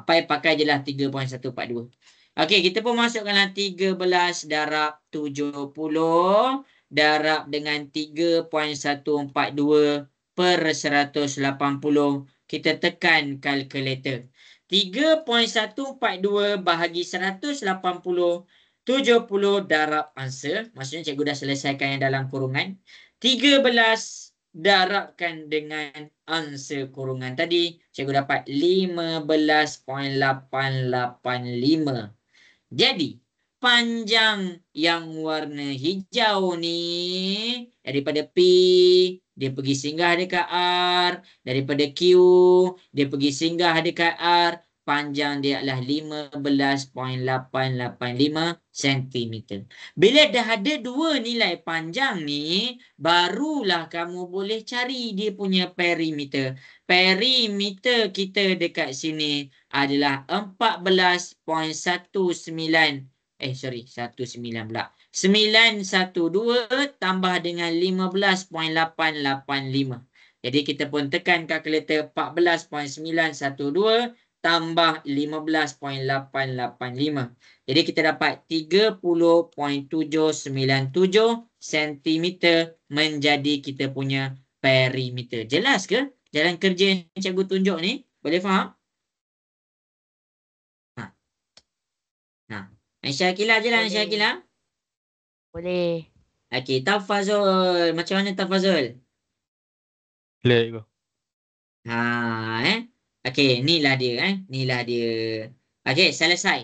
pi pakai je lah 3.142. Okey, kita pun masukkanlah 13 darab 70 darab dengan 3.142 per 180. Kita tekan kalkulator. 3.142 bahagi 180, 70 darab answer. Maksudnya cikgu dah selesaikan yang dalam kurungan. 13 darabkan dengan answer kurungan tadi. Cikgu dapat 15.885. Jadi, panjang yang warna hijau ni daripada P, dia pergi singgah dekat R. Daripada Q, dia pergi singgah dekat R. Panjang dia adalah 15.885 cm. Bila dah ada dua nilai panjang ni, barulah kamu boleh cari dia punya perimeter. Perimeter kita dekat sini adalah 14.19 pula. 912 tambah dengan 15.885. Jadi kita pun tekan kalkulator 14.912 tambah 15.885. Jadi kita dapat 30.797 sentimeter menjadi kita punya perimeter. Jelas ke jalan kerja yang cikgu tunjuk ni? Boleh faham? Nah, Aisyah Akila je lah, Aisyah Boleh. Akila. Boleh. Okey, Tafazul. Macam mana Tafazul? Clear cikgu. Okey, inilah dia Inilah dia. Okey, selesai.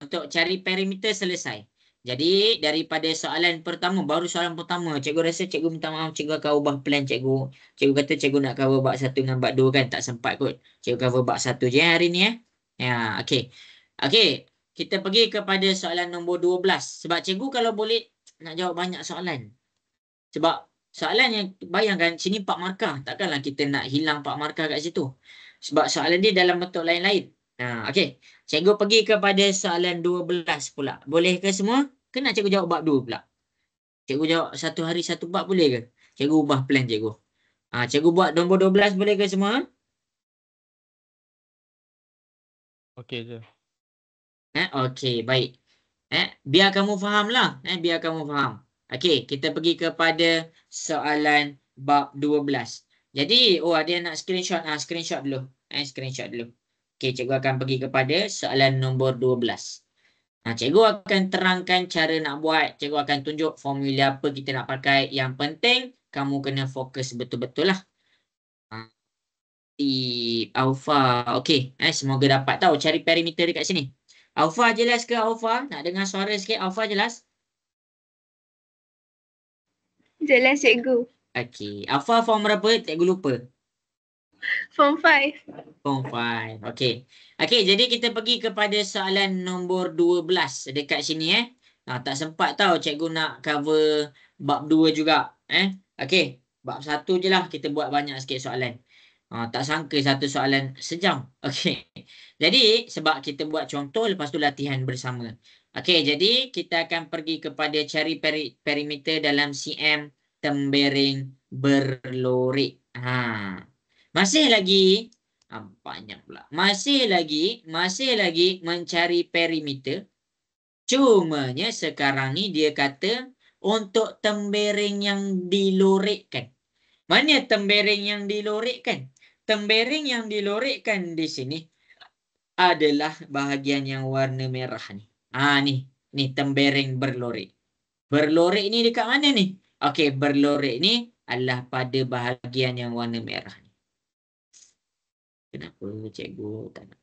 Untuk cari perimeter selesai. Jadi daripada soalan pertama, baru soalan pertama, cikgu rasa cikgu minta maaf, cikgu akan ubah plan cikgu. Cikgu kata cikgu nak cover bab 1 dengan bab 2 kan, tak sempat kot. Cikgu cover bab 1 je hari ni Ya, okey. Okey, kita pergi kepada soalan nombor 12. Sebab cikgu kalau boleh nak jawab banyak soalan. Sebab soalan yang bayangkan sini 4 markah, takkanlah kita nak hilang 4 markah kat situ. Sebab soalan dia dalam bentuk lain-lain. Okey. Cikgu pergi kepada soalan 12 pula. Boleh ke semua? Ke nak cikgu jawab bab 2 pula? Cikgu jawab satu hari satu bab boleh ke? Cikgu ubah plan cikgu. Cikgu buat nombor 12 boleh ke semua? Okey je. Okey, baik. Biar kamu faham lah. Biar kamu faham. Okey, kita pergi kepada soalan bab 12. Jadi, ada yang nak screenshot. Screenshot dulu. Screenshot dulu. Okey, cikgu akan pergi kepada soalan nombor 12. Cikgu akan terangkan cara nak buat. Cikgu akan tunjuk formula apa kita nak pakai. Yang penting, kamu kena fokus betul-betul lah. Alpha. Okey, semoga dapat tahu cari perimeter dekat sini. Alpha jelas ke Alpha? Nak dengar suara sikit. Alpha jelas? Jelas cikgu. Okey. Alpha form berapa? Cikgu lupa. Form 5. Form 5. Okey. Okey, jadi kita pergi kepada soalan nombor 12 dekat sini tak sempat tahu cikgu nak cover bab 2 juga. Okey, bab 1 je lah kita buat banyak sikit soalan. Tak sangka satu soalan sejam. Okey. Jadi sebab kita buat contoh lepas tu latihan bersama. Okey, jadi kita akan pergi kepada cari perimeter dalam cm tembering berlorik. Masih lagi banyak pula. Masih lagi mencari perimeter. Cumanya sekarang ni dia kata untuk tembering yang dilorikkan. Mana tembering yang dilorikkan? Tembering yang dilorikkan di sini adalah bahagian yang warna merah ni. Ni tembering berlorik. Berlorik ni dekat mana ni? Okey, berlorik ni adalah pada bahagian yang warna merah ni. Kenapa cikgu tak nak?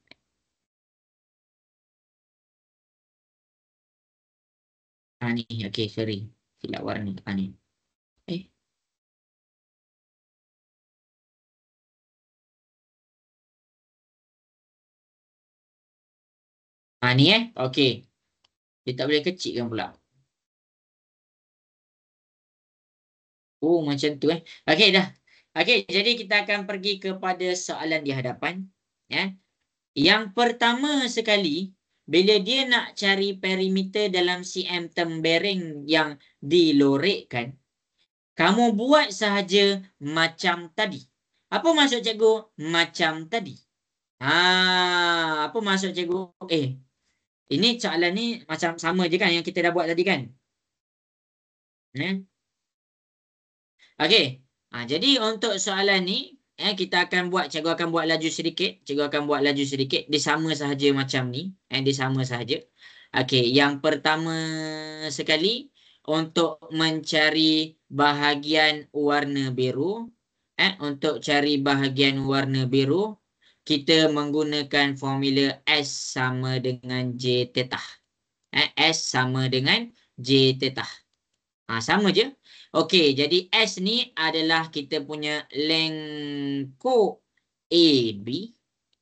Ni, okey, sorry. Silap warna. Ni. Ni okey. Dia tak boleh kecilkan pula. Macam tu Okey dah. Okey, jadi kita akan pergi kepada soalan di hadapan. Yang pertama sekali, bila dia nak cari perimeter dalam cm tembering yang dilorikkan, kamu buat sahaja macam tadi. Apa maksud cikgu? Macam tadi. Apa maksud cikgu? Ini soalan ni macam sama je kan yang kita dah buat tadi kan? Okey. Jadi untuk soalan ni, kita akan buat, cikgu akan buat laju sedikit. Cikgu akan buat laju sedikit. Dia sama sahaja macam ni. Dia sama sahaja. Okey. Yang pertama sekali, untuk mencari bahagian warna biru. Untuk cari bahagian warna biru, kita menggunakan formula S sama dengan J theta. S sama dengan J theta. Sama je. Okey, jadi S ni adalah kita punya lengkuk AB.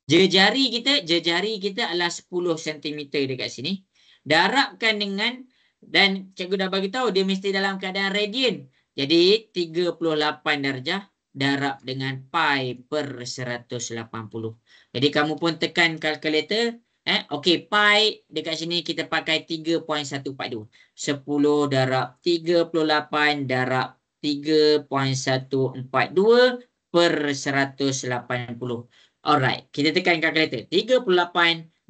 Jejari kita adalah 10 cm dekat sini. Darabkan dengan, dan cikgu dah bagi tahu dia mesti dalam keadaan radian. Jadi 38 darjah darab dengan pi per 180. Jadi kamu pun tekan kalkulator. Okey, pi dekat sini kita pakai 3.142. 10 darab 38 darab 3.142 per 180. Alright, kita tekan kalkulator. 38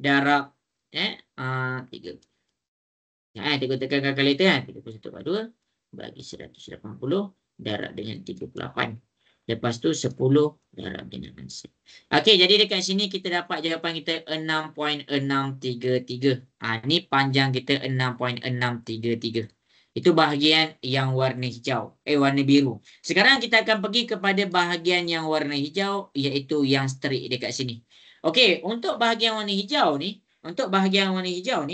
darab 3. Kita tekan kalkulator kan. 31/2 bagi 180 darab dengan 38. Lepas tu 10 darab dengan 1. Okey, jadi dekat sini kita dapat jawapan kita 6.633. Ni panjang kita 6.633. Itu bahagian yang warna hijau. Warna biru. Sekarang kita akan pergi kepada bahagian yang warna hijau, iaitu yang straight dekat sini. Okey, untuk bahagian warna hijau ni, bahagian warna hijau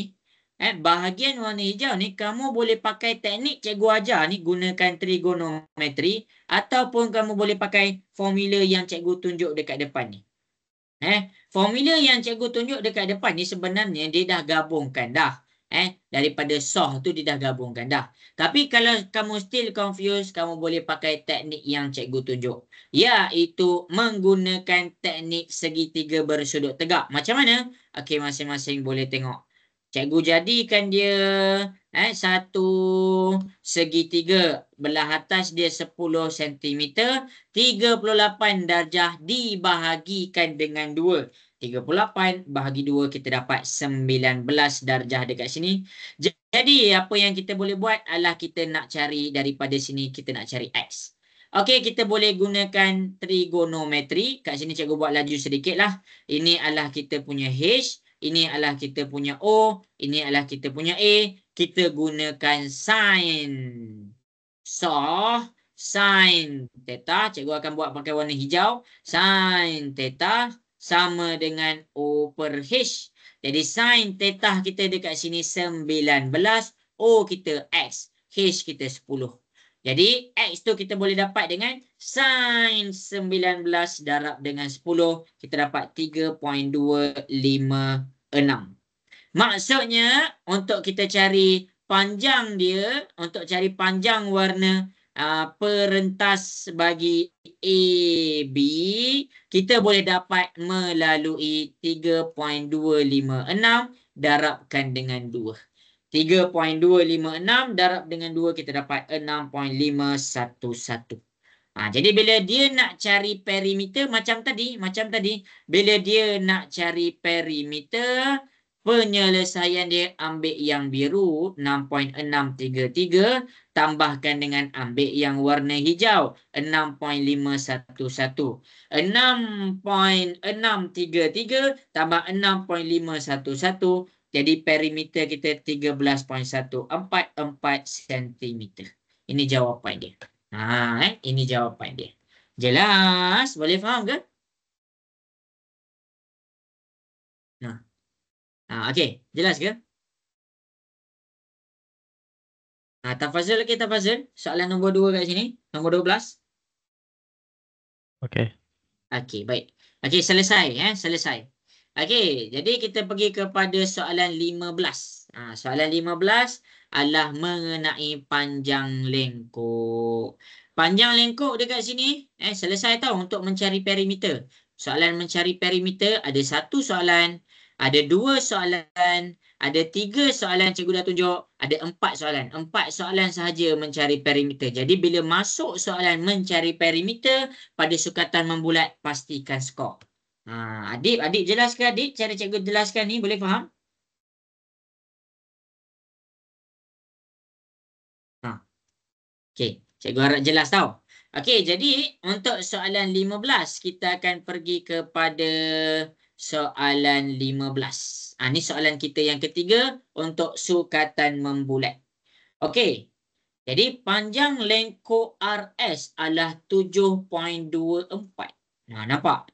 ni kamu boleh pakai teknik cikgu ajar ni, gunakan trigonometri, ataupun kamu boleh pakai formula yang cikgu tunjuk dekat depan ni. Formula yang cikgu tunjuk dekat depan ni sebenarnya dia dah gabungkan dah. Daripada soh tu dia dah gabungkan dah. Tapi kalau kamu still confused, kamu boleh pakai teknik yang cikgu tunjuk, iaitu menggunakan teknik segitiga bersudut tegak. Macam mana? Okey, masing-masing boleh tengok. Cikgu jadikan dia satu segitiga, belah atas dia 10 cm, 38 darjah dibahagikan dengan 2. 38 bahagi 2 kita dapat 19 darjah dekat sini. Jadi apa yang kita boleh buat adalah kita nak cari daripada sini, kita nak cari X. Okey, kita boleh gunakan trigonometri. Kat sini cikgu buat laju sedikit lah. Ini adalah kita punya H. Ini adalah kita punya O. Ini adalah kita punya A. Kita gunakan sin. Sin theta. Cikgu akan buat pakai warna hijau. Sin theta sama dengan O per H. Jadi sin theta kita dekat sini 19. O kita X. H kita 10. Jadi X tu kita boleh dapat dengan sin 19 darab dengan 10. Kita dapat 3.256. Maksudnya untuk kita cari panjang dia, untuk cari panjang warna perentas bagi AB, kita boleh dapat melalui 3.256 darabkan dengan 2. 3.256 darab dengan 2 kita dapat 6.511. Jadi bila dia nak cari perimeter macam tadi, bila dia nak cari perimeter, penyelesaian dia ambil yang biru 6.633 tambahkan dengan ambil yang warna hijau 6.511. 6.633 tambah 6.511, jadi perimeter kita 13.144 cm. Ini jawapan dia. Ini jawapan dia. Jelas? Boleh faham ke? Okey, jelas ke? Tafazul lagi, Tafazul. Soalan nombor 2 kat sini. Nombor 12. Okey. Okey, baik. Okey, selesai. Selesai. Okey, jadi kita pergi kepada soalan 15. Soalan 15 adalah mengenai panjang lengkuk. Panjang lengkuk dekat sini, selesai tau untuk mencari perimeter. Soalan mencari perimeter ada 1 soalan, ada 2 soalan, ada 3 soalan cikgu dah tunjuk, ada 4 soalan. 4 soalan sahaja mencari perimeter. Jadi bila masuk soalan mencari perimeter pada sukatan membulat, pastikan skor. Adik jelas ke adik? Cara cikgu jelaskan ni boleh faham? Okey, cikgu harap jelas tau. Okey, jadi untuk soalan 15 kita akan pergi kepada soalan 15. Ni soalan kita yang ketiga untuk sukatan membulat. Okey. Jadi panjang lengkuk RS adalah 7.24. Nampak?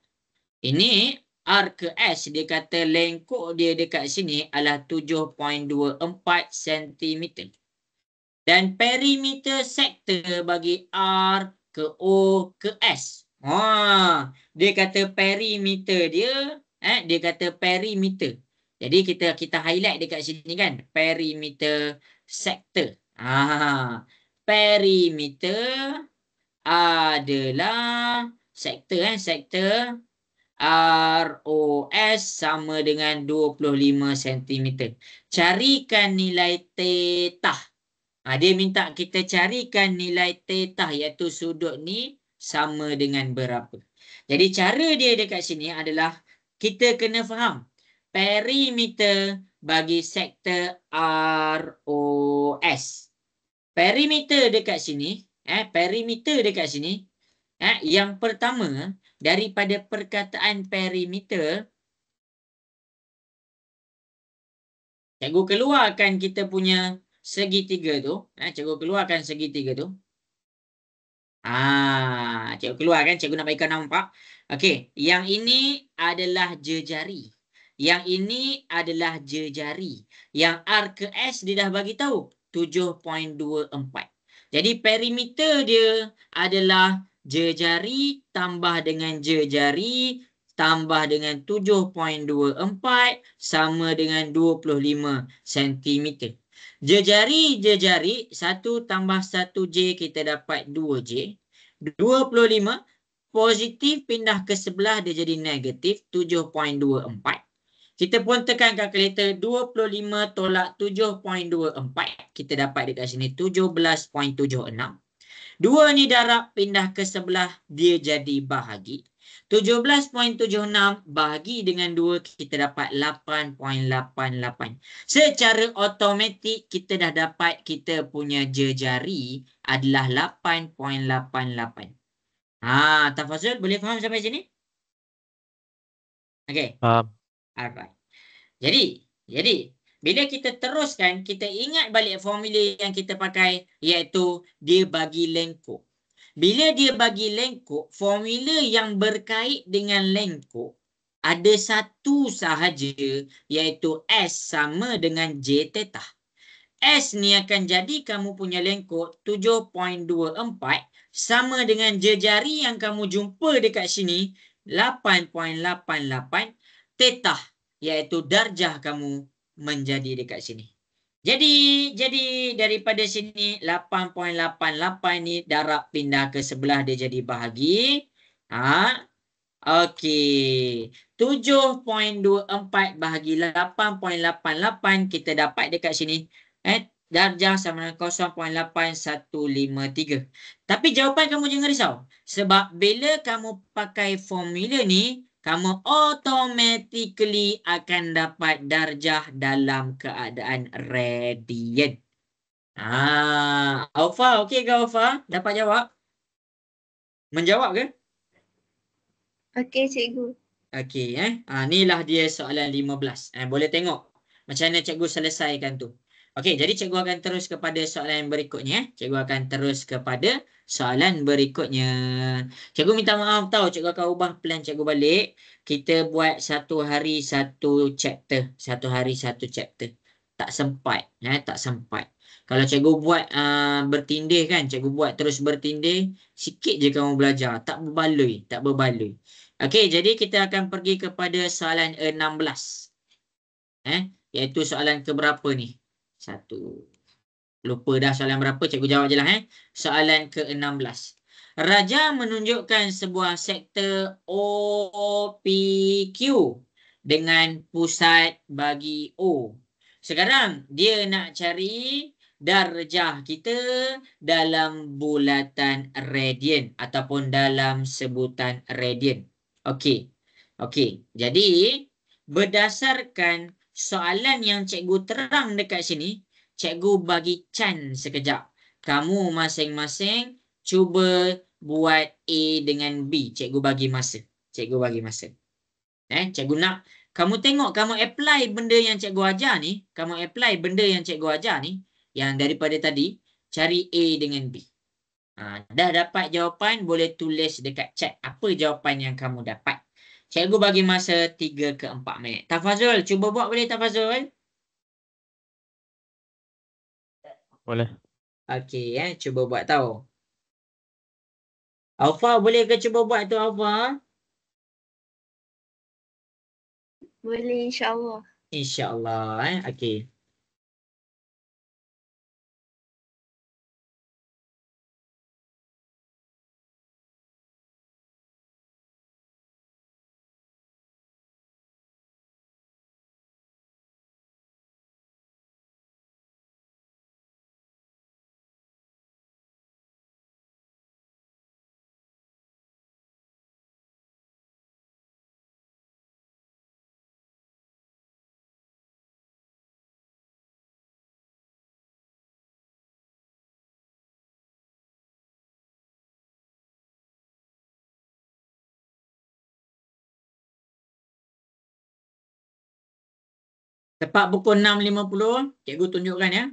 Ini R ke S, dia kata lengkuk dia dekat sini adalah 7.24 cm. Dan perimeter sektor bagi R ke O ke S. Dia kata perimeter dia, dia kata perimeter. Jadi kita highlight dekat sini kan, perimeter sektor. Perimeter adalah sektor, sektor ROS sama dengan 25 cm. Carikan nilai theta. Dia minta kita carikan nilai theta, iaitu sudut ni sama dengan berapa. Jadi cara dia dekat sini adalah kita kena faham perimeter bagi sektor ROS. Perimeter dekat sini, perimeter dekat sini, yang pertama daripada perkataan perimeter, cikgu keluarkan kita punya segitiga tu, cikgu keluarkan segitiga tu. Cikgu keluar kan, cikgu nak bagi kau nampak. Okey, yang ini adalah jejari. Yang ini adalah jejari. Yang R ke S dia dah bagi tahu 7.24. Jadi perimeter dia adalah jejari tambah dengan jejari tambah dengan 7.24 sama dengan 25 cm. Jejari 1 tambah 1J kita dapat 2J. 25 positif pindah ke sebelah dia jadi negatif 7.24. Kita pun tekan kalkulator 25 tolak 7.24. Kita dapat dekat sini 17.76. 2 ni darab pindah ke sebelah dia jadi bahagi. 17.76 bahagi dengan 2 kita dapat 8.88. Secara automatik kita dah dapat kita punya jejari adalah 8.88. Tafazul boleh faham sampai sini? Okey. Faham. Alright. Jadi bila kita teruskan, kita ingat balik formula yang kita pakai, iaitu dia bagi lengkuk. Bila dia bagi lengkuk, formula yang berkait dengan lengkuk ada satu sahaja, iaitu S sama dengan J theta. S ni akan jadi kamu punya lengkuk 7.24 sama dengan jejari yang kamu jumpa dekat sini 8.88 theta, iaitu darjah kamu menjadi dekat sini. Jadi daripada sini 8.88 ni darab pindah ke sebelah dia jadi bahagi. Okey. 7.24 bahagi 8.88 kita dapat dekat sini. Darjah sama dengan 0.8153. Tapi jawapan kamu jangan risau. Sebab bila kamu pakai formula ni, kamu automatically akan dapat darjah dalam keadaan radian. Alfa, okey ke Alfa? Dapat jawab? Menjawab ke? Okey, cikgu. Okey, inilah dia soalan 15. Boleh tengok macam mana cikgu selesaikan tu. Okey, jadi cikgu akan terus kepada soalan yang berikutnya. Cikgu akan terus kepada soalan berikutnya. Cikgu minta maaf tahu, cikgu akan ubah plan cikgu balik. Kita buat satu hari satu chapter. Satu hari satu chapter. Tak sempat. Tak sempat. Kalau cikgu buat bertindih kan, cikgu buat terus bertindih, sikit je kamu belajar. Tak berbaloi. Tak berbaloi. Okey, jadi kita akan pergi kepada soalan 16. Iaitu soalan keberapa ni? Satu. Lupa dah soalan berapa, cikgu jawab je lah. Soalan ke-16. Raja menunjukkan sebuah sektor OPQ dengan pusat bagi O. Sekarang dia nak cari darjah kita dalam bulatan radian ataupun dalam sebutan radian. Okey. Jadi berdasarkan soalan yang cikgu terang dekat sini, cikgu bagi chance sekejap. Kamu masing-masing cuba buat A dengan B. Cikgu bagi masa. Cikgu nak kamu tengok, kamu apply benda yang cikgu ajar ni. Yang daripada tadi, cari A dengan B. Dah dapat jawapan, boleh tulis dekat chat apa jawapan yang kamu dapat. Cikgu bagi masa 3 ke 4 minit. Tafazul, cuba buat boleh Tafazul? Boleh. Okey, cuba buat tahu. Alfa, boleh ke cuba buat tu Alfa? Boleh, insyaAllah. InsyaAllah. Okey. Tepat pukul 6.50, cikgu tunjukkan ya.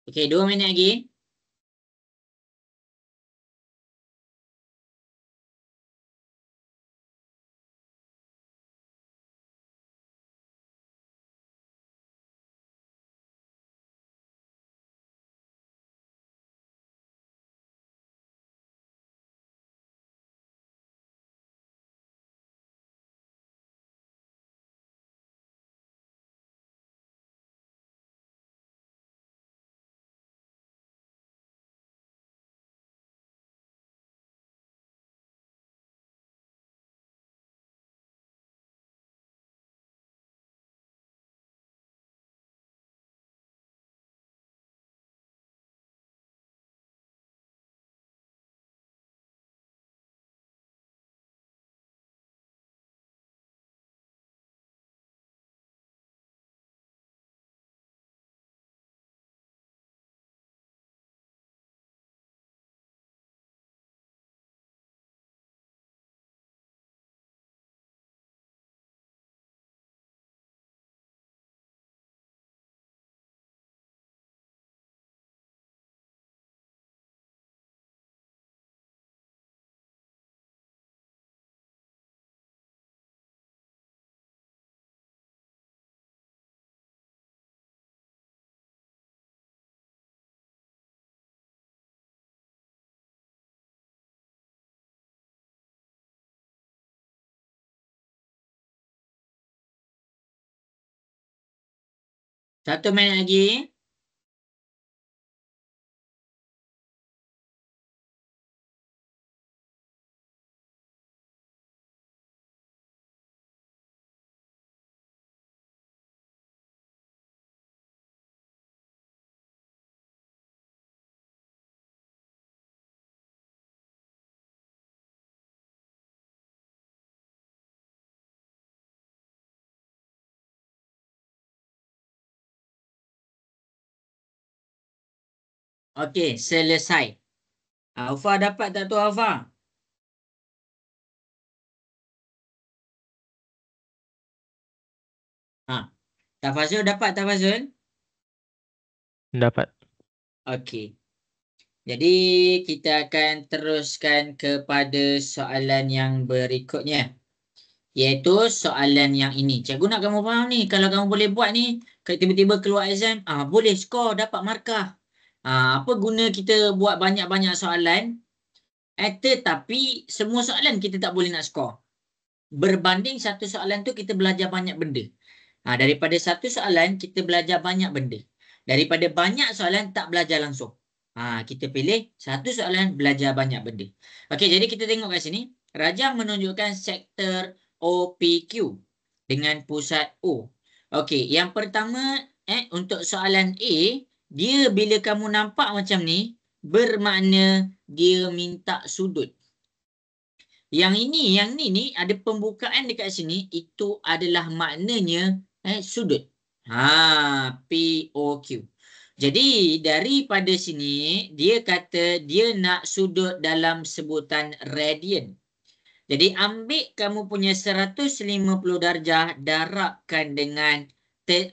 Okey, 2 minit lagi. Satu minit lagi. Okey, selesai. Alfa dapat tak tu Alfa? Ha. Tafazul dapat Tafazul? Dapat. Okey. Jadi kita akan teruskan kepada soalan yang berikutnya. Iaitu soalan yang ini. Cikgu nak kamu faham ni. Kalau kamu boleh buat ni, tiba-tiba keluar exam, boleh skor, dapat markah. Apa guna kita buat banyak-banyak soalan, tetapi semua soalan kita tak boleh nak skor. Berbanding satu soalan tu kita belajar banyak benda. Daripada satu soalan kita belajar banyak benda. Daripada banyak soalan tak belajar langsung. Kita pilih satu soalan belajar banyak benda. Okey, jadi kita tengok kat sini. Rajang menunjukkan sektor OPQ dengan pusat O. Okey, yang pertama untuk soalan A, dia bila kamu nampak macam ni, bermakna dia minta sudut. Yang ni ada pembukaan dekat sini, itu adalah maknanya sudut. POQ. Jadi daripada sini dia kata dia nak sudut dalam sebutan radian. Jadi ambil kamu punya 150 darjah, darabkan dengan pi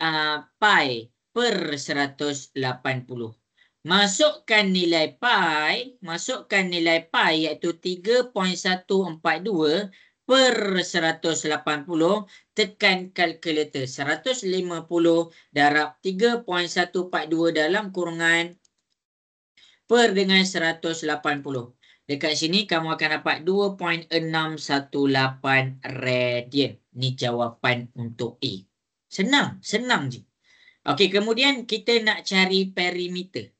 per 180. Masukkan nilai pi iaitu 3.142 per 180. Tekan kalkulator. 150 darab 3.142 dalam kurungan per dengan 180. Dekat sini kamu akan dapat 2.618 radian. Ni jawapan untuk A. Senang je. Okey, kemudian kita nak cari perimeter.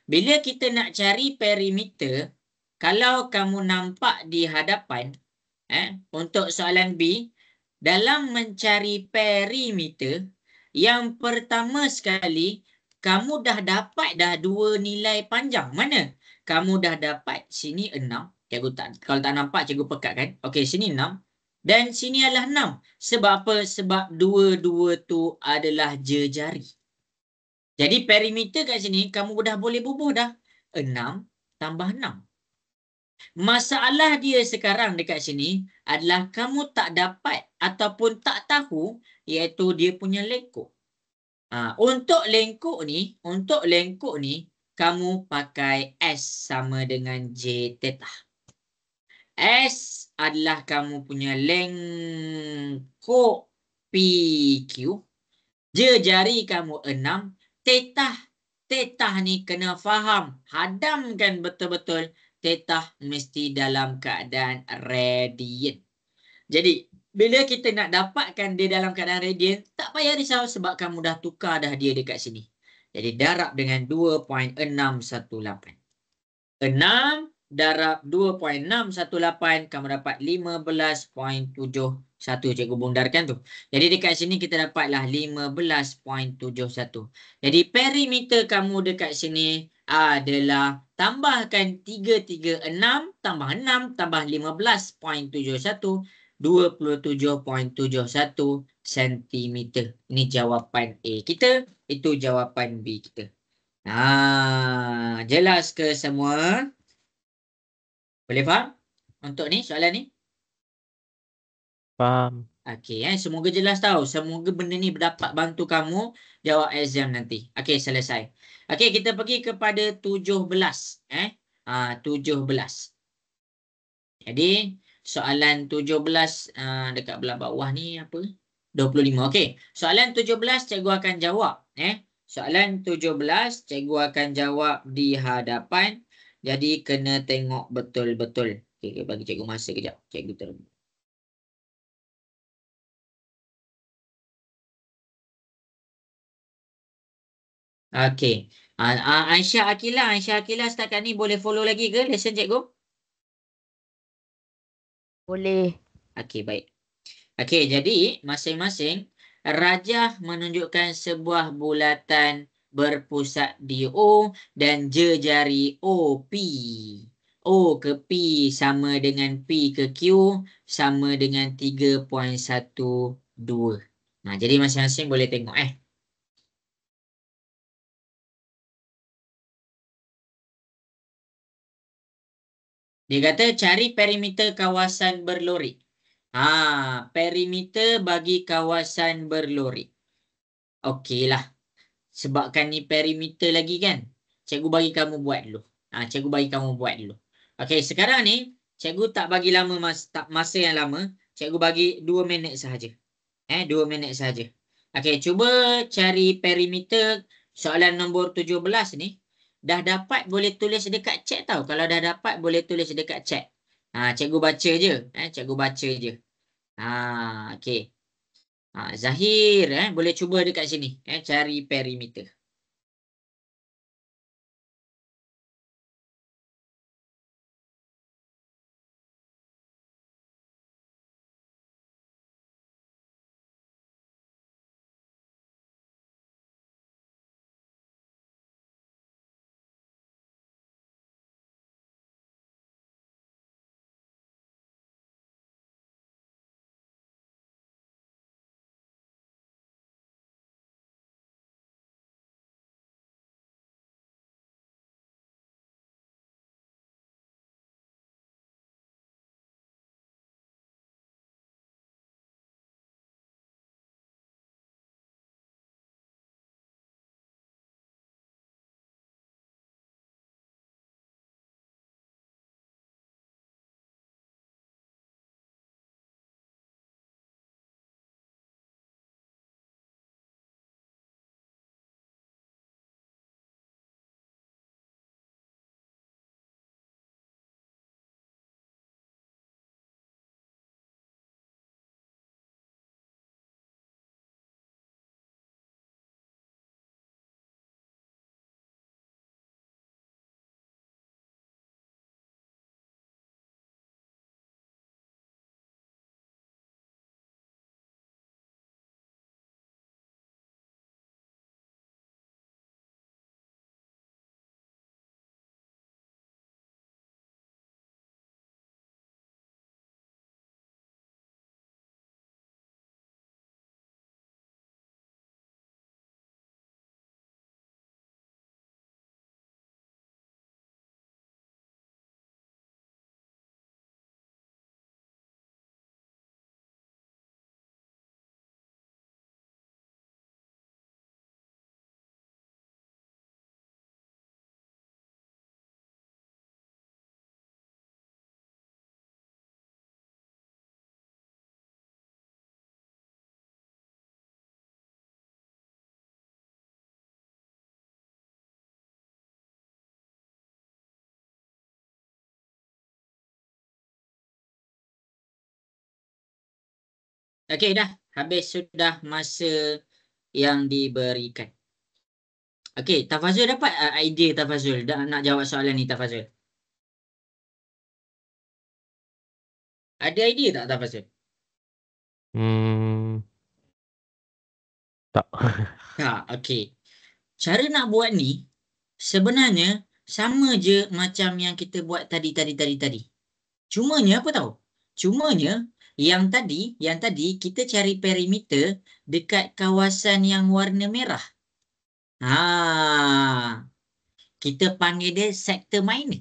Bila kita nak cari perimeter, kalau kamu nampak di hadapan, untuk soalan B, dalam mencari perimeter, yang pertama sekali, kamu dah dapat dah dua nilai panjang. Mana? Kamu dah dapat sini 6. Kalau tak nampak, cikgu pekatkan. Okey, sini 6. Dan sini adalah 6. Sebab apa? Sebab dua-dua tu adalah jejari. Jadi perimeter kat sini, kamu dah boleh bubuh dah. 6 tambah 6. Masalah dia sekarang dekat sini adalah kamu tak dapat ataupun tak tahu iaitu dia punya lengkuk. Untuk lengkuk ni kamu pakai S sama dengan J theta. S adalah kamu punya lengkuk PQ. Jari kamu 6. Theta ni kena faham. Hadamkan betul-betul. Theta mesti dalam keadaan radian. Jadi, bila kita nak dapatkan dia dalam keadaan radian, tak payah risau sebab kamu dah tukar dah dia dekat sini. Jadi, darab dengan 2.618. 6 darab 2.618, kamu dapat 15.71. Cikgu bundarkan tu. Jadi dekat sini kita dapatlah 15.71. Jadi perimeter kamu dekat sini adalah tambahkan 336 tambah 6 tambah 15.71, 27.71 cm. Ini jawapan A kita, itu jawapan B kita. Jelas ke semua? Boleh faham untuk ni soalan ni? Faham. Okey, semoga jelas tahu. Semoga benda ni dapat bantu kamu jawab exam nanti. Okey, selesai. Okey, kita pergi kepada 17. 17. Jadi, soalan 17 dekat belah bawah ni apa? 25. Okey, soalan 17 cikgu akan jawab. Soalan 17 cikgu akan jawab di hadapan. Jadi, kena tengok betul-betul. Okey, bagi cikgu masa kejap. Cikgu terus. Okey. Aisyah Akilah setakat ni boleh follow lagi ke lesson cikgu? Boleh. Okey, baik. Okey, jadi masing-masing rajah menunjukkan sebuah bulatan berpusat di O dan jejari OP. O ke P sama dengan P ke Q sama dengan 3.12. Jadi masing-masing boleh tengok Dia kata cari perimeter kawasan berlorik. Perimeter bagi kawasan berlorik. Okeylah. Sebabkan ni perimeter lagi kan. Cikgu bagi kamu buat dulu. Okey, sekarang ni cikgu tak bagi lama masa yang lama. Cikgu bagi 2 minit sahaja. 2 minit sahaja. Okey, cuba cari perimeter soalan nombor 17 ni. Dah dapat boleh tulis dekat chat tau. Kalau dah dapat boleh tulis dekat chat. Cikgu baca je. Cikgu baca je. Okey. Zahir boleh cuba dekat sini. Cari perimeter. Okey, dah. Habis sudah masa yang diberikan. Okey, Tafazul dapat idea Tafazul nak jawab soalan ni Tafazul? Ada idea tak Tafazul? Tak. Tak, okey. Cara nak buat ni sebenarnya sama je macam yang kita buat tadi. Cumanya apa tahu? Cumanya yang tadi kita cari perimeter dekat kawasan yang warna merah. Kita panggil dia sektor minor.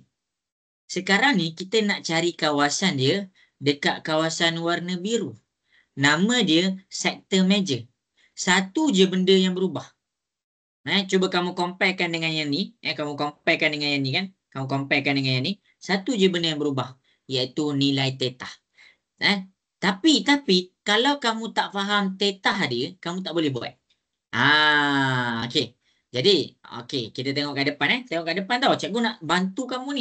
Sekarang ni kita nak cari kawasan dia dekat kawasan warna biru. Nama dia sektor major. Satu je benda yang berubah. Cuba kamu comparekan dengan yang ni. Kamu comparekan dengan yang ni kan. Kamu comparekan dengan yang ni. Satu je benda yang berubah. Iaitu nilai theta. Tapi kalau kamu tak faham theta dia, kamu tak boleh buat. Okey. Jadi, okey, kita tengok kat depan Tengok kat depan tau. Cikgu nak bantu kamu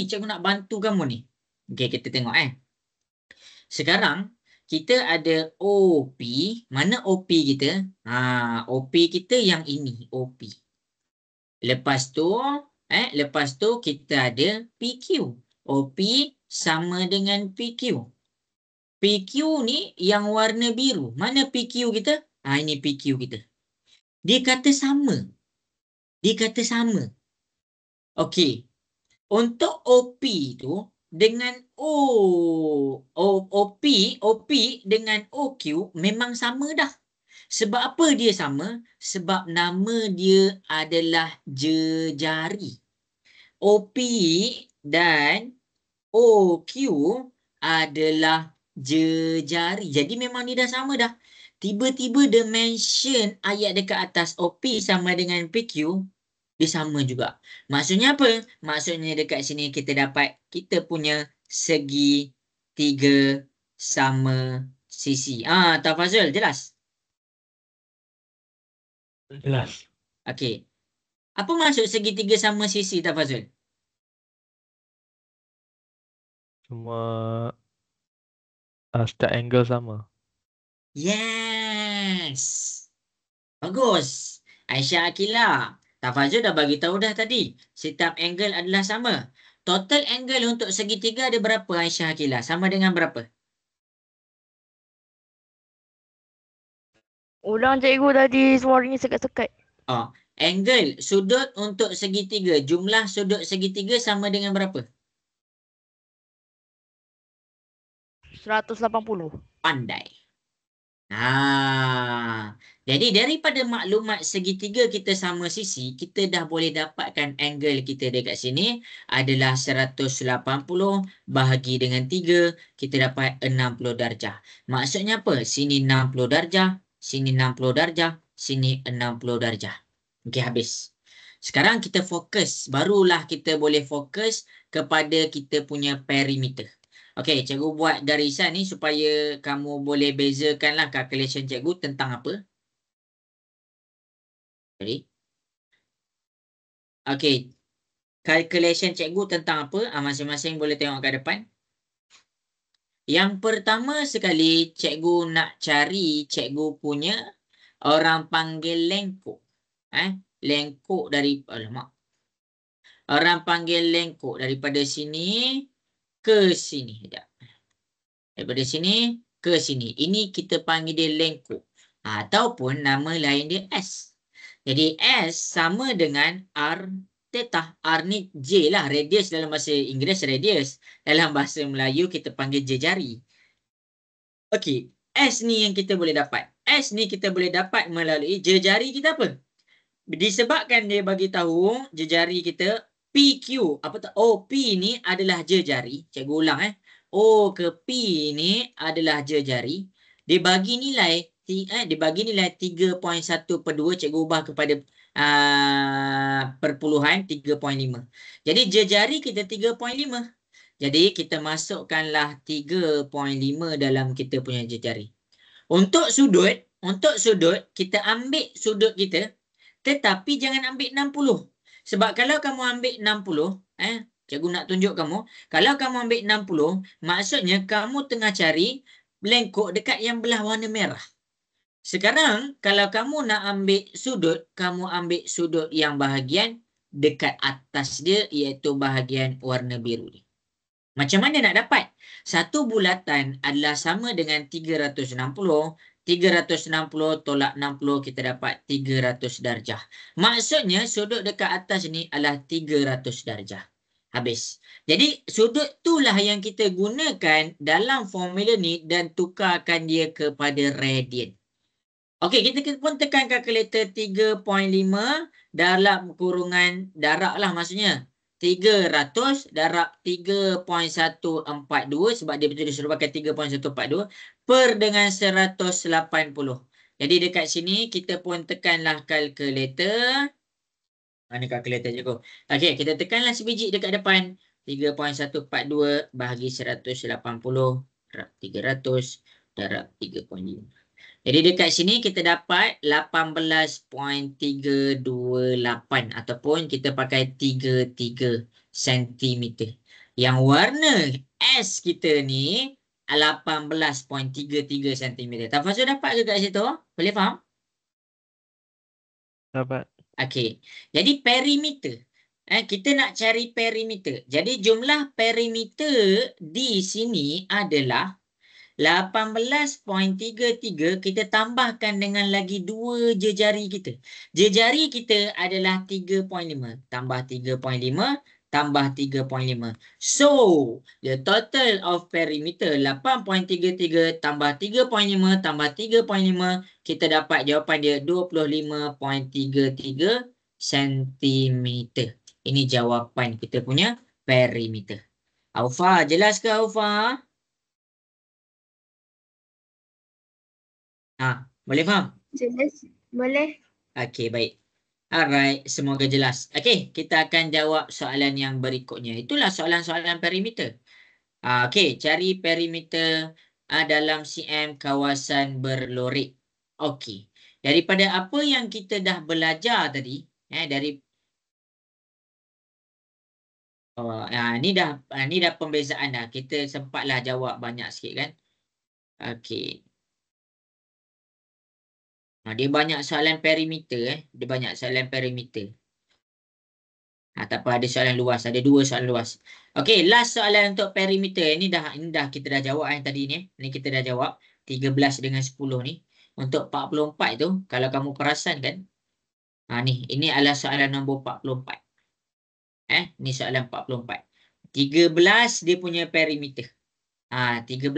ni. Okey, kita tengok Sekarang kita ada OP. Mana OP kita? OP kita yang ini, OP. Lepas tu kita ada PQ. OP sama dengan PQ. PQ ni yang warna biru. Mana PQ kita? Ini PQ kita. Dia kata sama. Okey. Untuk OP tu dengan OP dengan OQ memang sama dah. Sebab apa dia sama? Sebab nama dia adalah jejari. OP dan OQ adalah jejari. Jadi memang ni dah sama dah. Tiba-tiba dia mention ayat dekat atas OP sama dengan PQ, dia sama juga. Maksudnya apa? Maksudnya dekat sini kita dapat kita punya segi tiga sama sisi. Tafazul, jelas? Jelas. Okey. Apa maksud segitiga sama sisi, Tafazul? Cuma setiap angle sama. Yes. Bagus. Aisyah Akila. Tafazul dah bagi tahu dah tadi. Setiap angle adalah sama. Total angle untuk segitiga ada berapa, Aisyah Akila? Sama dengan berapa? Ulang cikgu tadi, suara ni sekat-sekat. Angle sudut untuk segitiga. Jumlah sudut segitiga sama dengan berapa? 180. Pandai. Jadi daripada maklumat segitiga kita sama sisi, kita dah boleh dapatkan angle kita dekat sini adalah 180 bahagi dengan 3, kita dapat 60 darjah. Maksudnya apa? Sini 60 darjah, sini 60 darjah, sini 60 darjah. Okey, habis. Sekarang kita fokus, barulah kita boleh fokus kepada kita punya perimeter. Okey, cikgu buat garisan ni supaya kamu boleh bezakanlah calculation cikgu tentang apa. Jadi, okey, calculation cikgu tentang apa? Masing-masing boleh tengok kat depan. Yang pertama sekali, cikgu nak cari cikgu punya orang panggil lengkok. Lengkok dari, alamak. Orang panggil lengkok daripada sini ke sini. Daripada sini ke sini. Ini kita panggil dia lengkok. Ataupun nama lain dia S. Jadi S sama dengan R theta. R ni J lah. Radius dalam bahasa Inggeris radius. Dalam bahasa Melayu kita panggil jejari. Okey. S ni yang kita boleh dapat. S ni kita boleh dapat melalui jejari kita apa? Disebabkan dia bagi tahu jejari kita PQ. Apa tak? P ni adalah jejari. Cikgu ulang O ke P ni adalah jejari. Dia bagi nilai 3.1/2. Cikgu ubah kepada perpuluhan 3.5. Jadi jejari kita 3.5. Jadi kita masukkanlah 3.5 dalam kita punya jejari. Untuk sudut kita ambil sudut kita, tetapi jangan ambil 60. Sebab kalau kamu ambil 60, cikgu nak tunjuk kamu, kalau kamu ambil 60, maksudnya kamu tengah cari lengkok dekat yang belah warna merah. Sekarang kalau kamu nak ambil sudut, kamu ambil sudut yang bahagian dekat atas dia iaitu bahagian warna biru ni. Macam mana nak dapat? Satu bulatan adalah sama dengan 360. 360 tolak 60 kita dapat 300 darjah. Maksudnya sudut dekat atas ni adalah 300 darjah. Habis. Jadi sudut itulah yang kita gunakan dalam formula ni dan tukarkan dia kepada radian. Okey, kita pun tekan kalkulator 3.5 dalam kurungan darab lah maksudnya. 300 darab 3.142 sebab dia betul disuruh pakai 3.142 per dengan 180. Jadi dekat sini kita pun tekanlah kalkulator. Mana kalkulator je kau? Okey, kita tekanlah sebiji dekat depan. 3.142 bahagi 180 darab 300 darab 3.5. Jadi dekat sini kita dapat 18.328 ataupun kita pakai 33 cm. Yang warna S kita ni 18.33 cm. Tafazul dapat ke kat situ? Boleh faham? Dapat. Okey. Jadi perimeter. Kita nak cari perimeter. Jadi jumlah perimeter di sini adalah 18.33 kita tambahkan dengan lagi 2 jejari kita. Jejari kita adalah 3.5. Tambah 3.5 tambah 3.5. So, the total of perimeter 8.33 tambah 3.5 tambah 3.5 kita dapat jawapan dia 25.33 cm. Ini jawapan kita punya perimeter. Aufa, jelas ke Aufa? Boleh faham? Jelas. Boleh. Okey, baik. Alright, semoga jelas. Okey, kita akan jawab soalan yang berikutnya. Itulah soalan-soalan perimeter. Okey, cari perimeter dalam cm kawasan berlorik. Okey. Daripada apa yang kita dah belajar tadi, dari ni dah pembezaan dah. Kita sempatlah jawab banyak sikit kan. Okey. Dia banyak soalan perimeter. Dia banyak soalan perimeter. Tak apa, ada soalan luas. Ada 2 soalan luas. Okey, last soalan untuk perimeter. Ini dah kita dah jawab tadi ni. Ni kita dah jawab. 13 dengan 10 ni. Untuk 44 tu, kalau kamu perasan kan. Ini adalah soalan nombor 44. Ni soalan 44. 13 dia punya perimeter. 13.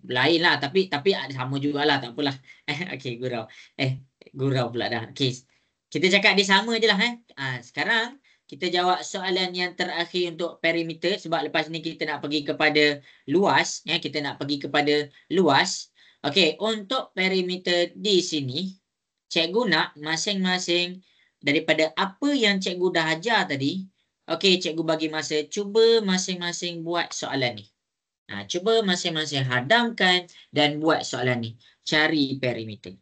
Lain lah. Tapi sama jugalah. Tak apalah. Okey, gurau. Gurau pula dah. Okey. Kita cakap dia sama je lah. Sekarang kita jawab soalan yang terakhir untuk perimeter. Sebab lepas ni kita nak pergi kepada luas. Kita nak pergi kepada luas. Okey, untuk perimeter di sini, cikgu nak masing-masing daripada apa yang cikgu dah ajar tadi. Okey, cikgu bagi masa. Cuba masing-masing buat soalan ni. Cuba masing-masing hadamkan dan buat soalan ni. Cari perimeter.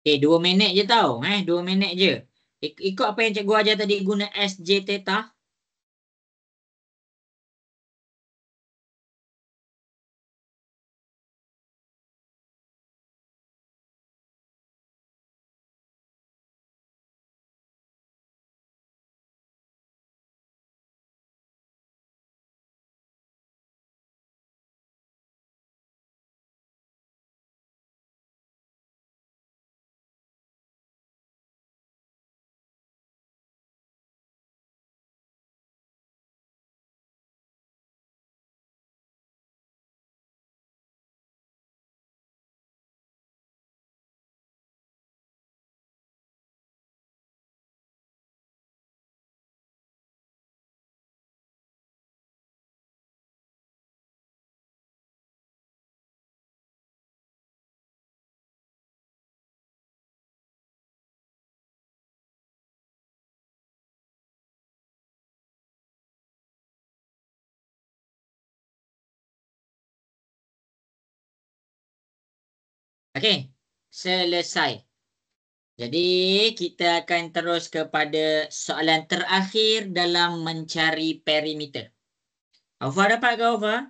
Okay, 2 minit je tau. 2 minit je. Ikut apa yang cikgu ajar tadi guna SJ theta. Okey, selesai. Jadi kita akan terus kepada soalan terakhir dalam mencari perimeter. Aufa dapat ke Aufa?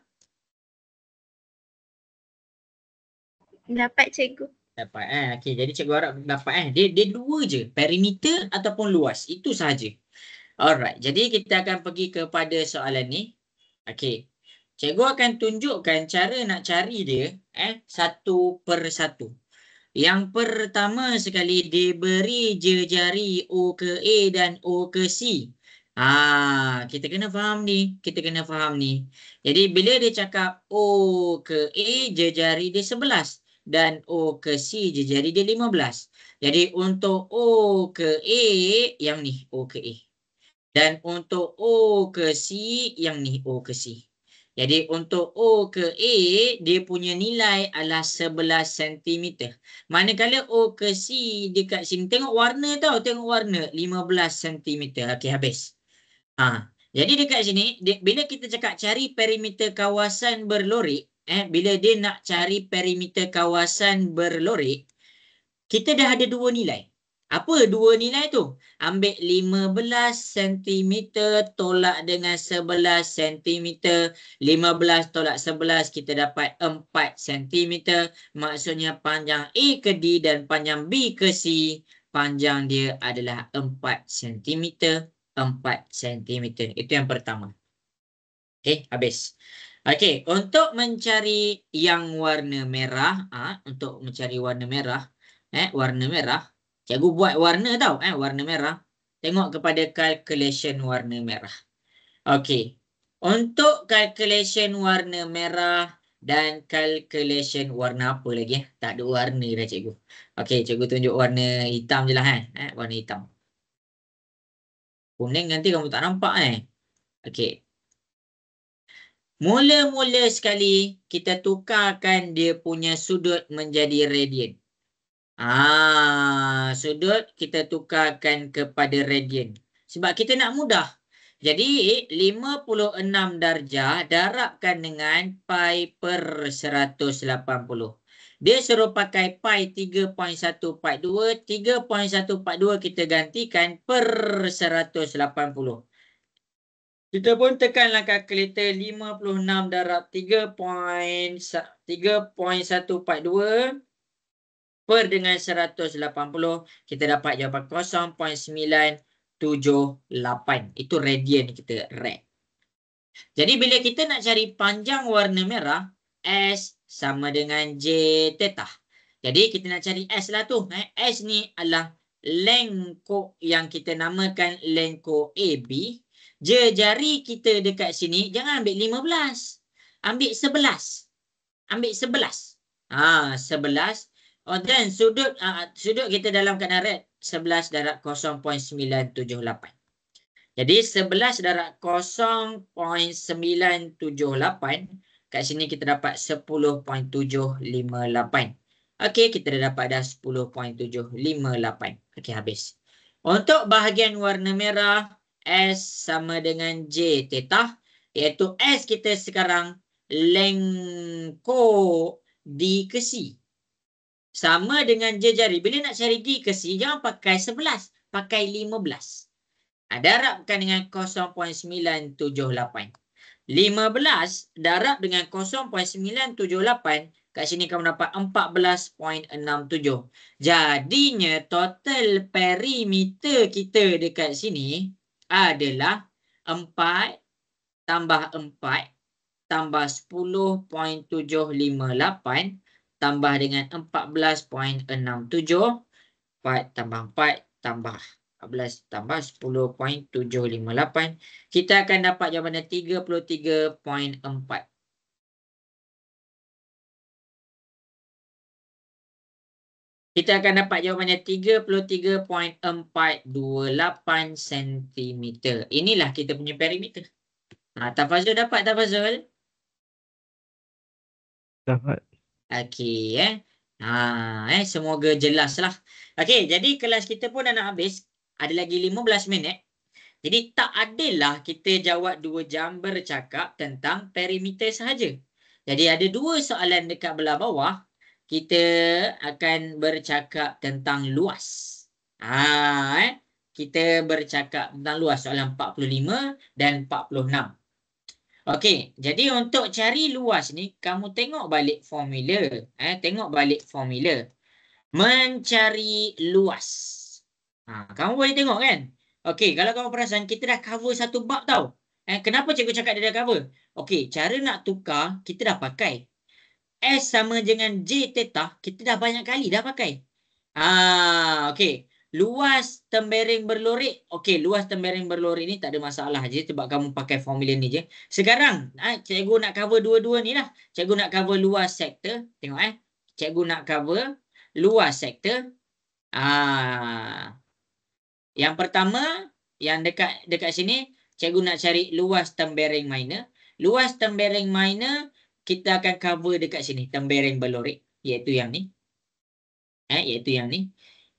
Dapat cikgu. Dapat Okey, jadi cikgu harap dapat Dia dua je, perimeter ataupun luas. Itu sahaja. Alright, jadi kita akan pergi kepada soalan ni. Okey. Cikgu akan tunjukkan cara nak cari dia satu per satu. Yang pertama sekali diberi jejari O ke A dan O ke C. Kita kena faham ni. Jadi bila dia cakap O ke A, jejari dia 11. Dan O ke C, jejari dia 15. Jadi untuk O ke A, yang ni O ke A. Dan untuk O ke C, yang ni O ke C. Jadi untuk O ke A, dia punya nilai adalah 11 cm. Manakala O ke C dekat sini, tengok warna tau, 15 cm. Okey, habis. Jadi dekat sini, bila kita cakap cari perimeter kawasan berlorik, bila dia nak cari perimeter kawasan berlorik, kita dah ada dua nilai. Apa dua nilai tu? Ambil 15 cm tolak dengan 11 cm. 15 tolak 11 kita dapat 4 cm. Maksudnya panjang A ke D dan panjang B ke C, panjang dia adalah 4 cm. 4 cm. Itu yang pertama. Okey, habis. Okey, untuk mencari yang warna merah, warna merah, cikgu buat warna tau, warna merah. Tengok kepada calculation warna merah. Okey. Untuk calculation warna merah dan calculation warna apa lagi? Tak ada warna dah cikgu. Okey, cikgu tunjuk warna hitam je lah warna hitam. Kuning nanti kamu tak nampak Okey. Mula-mula sekali kita tukarkan dia punya sudut menjadi radian. Sudut kita tukarkan kepada radian. Sebab kita nak mudah. Jadi 56 darjah darabkan dengan pi per 180. Dia suruh pakai pi 3.142. 3.142 kita gantikan per 180. Kita pun tekanlah kalkulator 56 darab 3.142 per dengan 180. Kita dapat jawapan 0.978. Itu radian kita, rad. Jadi bila kita nak cari panjang warna merah, S sama dengan J theta. Jadi kita nak cari S lah tu. S ni adalah lengkok yang kita namakan lengkok AB. Jari kita dekat sini, jangan ambil 15. Ambil 11. 11. 11. Dan sudut kita dalam keadaan rad 11 darab 0.978. Jadi 11 darab 0.978. Kat sini kita dapat 10.758. Okey, kita dah dapat dah 10.758. Okey, habis. Untuk bahagian warna merah, S sama dengan J theta. Iaitu S kita sekarang lengkok D ke C. Sama dengan jejari. Bila nak cari D ke C, jangan pakai 11. pakai 15. Darabkan dengan 0.978. 15 darab dengan 0.978. Kat sini kamu dapat 14.67. Jadinya total perimeter kita dekat sini adalah 4 tambah 4 tambah 10.758 tambah dengan 14.67. 4 tambah 4 tambah 14 tambah 10.758. Kita akan dapat jawapannya 33.4. Kita akan dapat jawapannya 33.428 cm. Inilah kita punya perimeter. Tafazul dapat, Tafazul? Dapat. Okey, semoga jelas lah. Okey, jadi kelas kita pun dah nak habis. Ada lagi 15 minit. Jadi tak adalah kita jawab 2 jam bercakap tentang perimeter sahaja. Jadi ada 2 soalan dekat belah bawah. Kita akan bercakap tentang luas. Kita bercakap tentang luas soalan 45 dan 46. Okey, jadi untuk cari luas ni, kamu tengok balik formula. Tengok balik formula. Mencari luas. Kamu boleh tengok kan? Okey, kalau kamu perasan, kita dah cover satu bab tau. Kenapa cikgu cakap dia dah cover? Okey, cara nak tukar, kita dah pakai. S sama dengan J theta, kita dah banyak kali dah pakai. Okey. Luas tembereng berlorik. Okey, luas tembereng berlorik ni tak ada masalah je sebab kamu pakai formula ni je. Sekarang, cikgu nak cover dua-dua ni lah. Cikgu nak cover luas sektor. Tengok Cikgu nak cover luas sektor. Yang pertama, yang dekat sini, cikgu nak cari luas tembereng minor. Luas tembereng minor, kita akan cover dekat sini, tembereng berlorik, iaitu yang ni.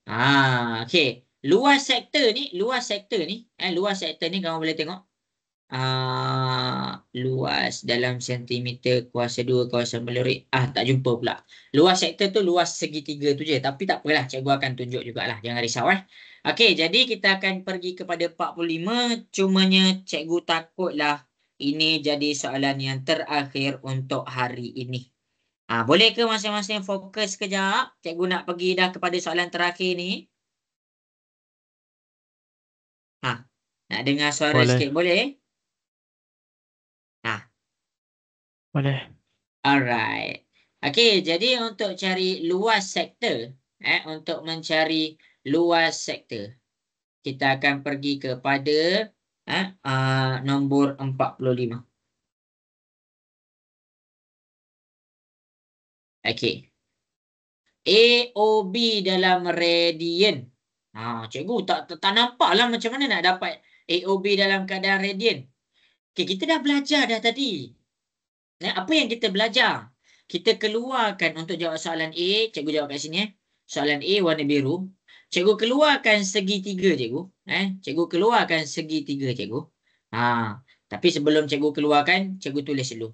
Okey. Luas sektor ni kamu boleh tengok. Luas dalam sentimeter kuasa 2 kawasan berlorik. Tak jumpa pula. Luas sektor tu luas segitiga tu je. Tapi tak apalah, cikgu akan tunjuk jugalah. Jangan risau Okey, jadi kita akan pergi kepada 45. Cumanya cikgu takutlah ini jadi soalan yang terakhir untuk hari ini. Boleh ke masing-masing fokus kejap? Cikgu nak pergi dah kepada soalan terakhir ni. Nak dengar suara Boleh. sikit, boleh? Boleh. Alright. Okey, jadi untuk cari luas sektor, untuk mencari luas sektor, kita akan pergi kepada nombor 45. Okey. AOB dalam radian. Cikgu tak nampak lah macam mana nak dapat AOB dalam keadaan radian. Okey, kita dah belajar dah tadi. Apa yang kita belajar? Kita keluarkan untuk jawab soalan A. Cikgu jawab kat sini. Soalan A warna biru. Cikgu keluarkan segitiga, cikgu. Cikgu keluarkan segitiga, cikgu. Tapi sebelum cikgu keluarkan, cikgu tulis dulu.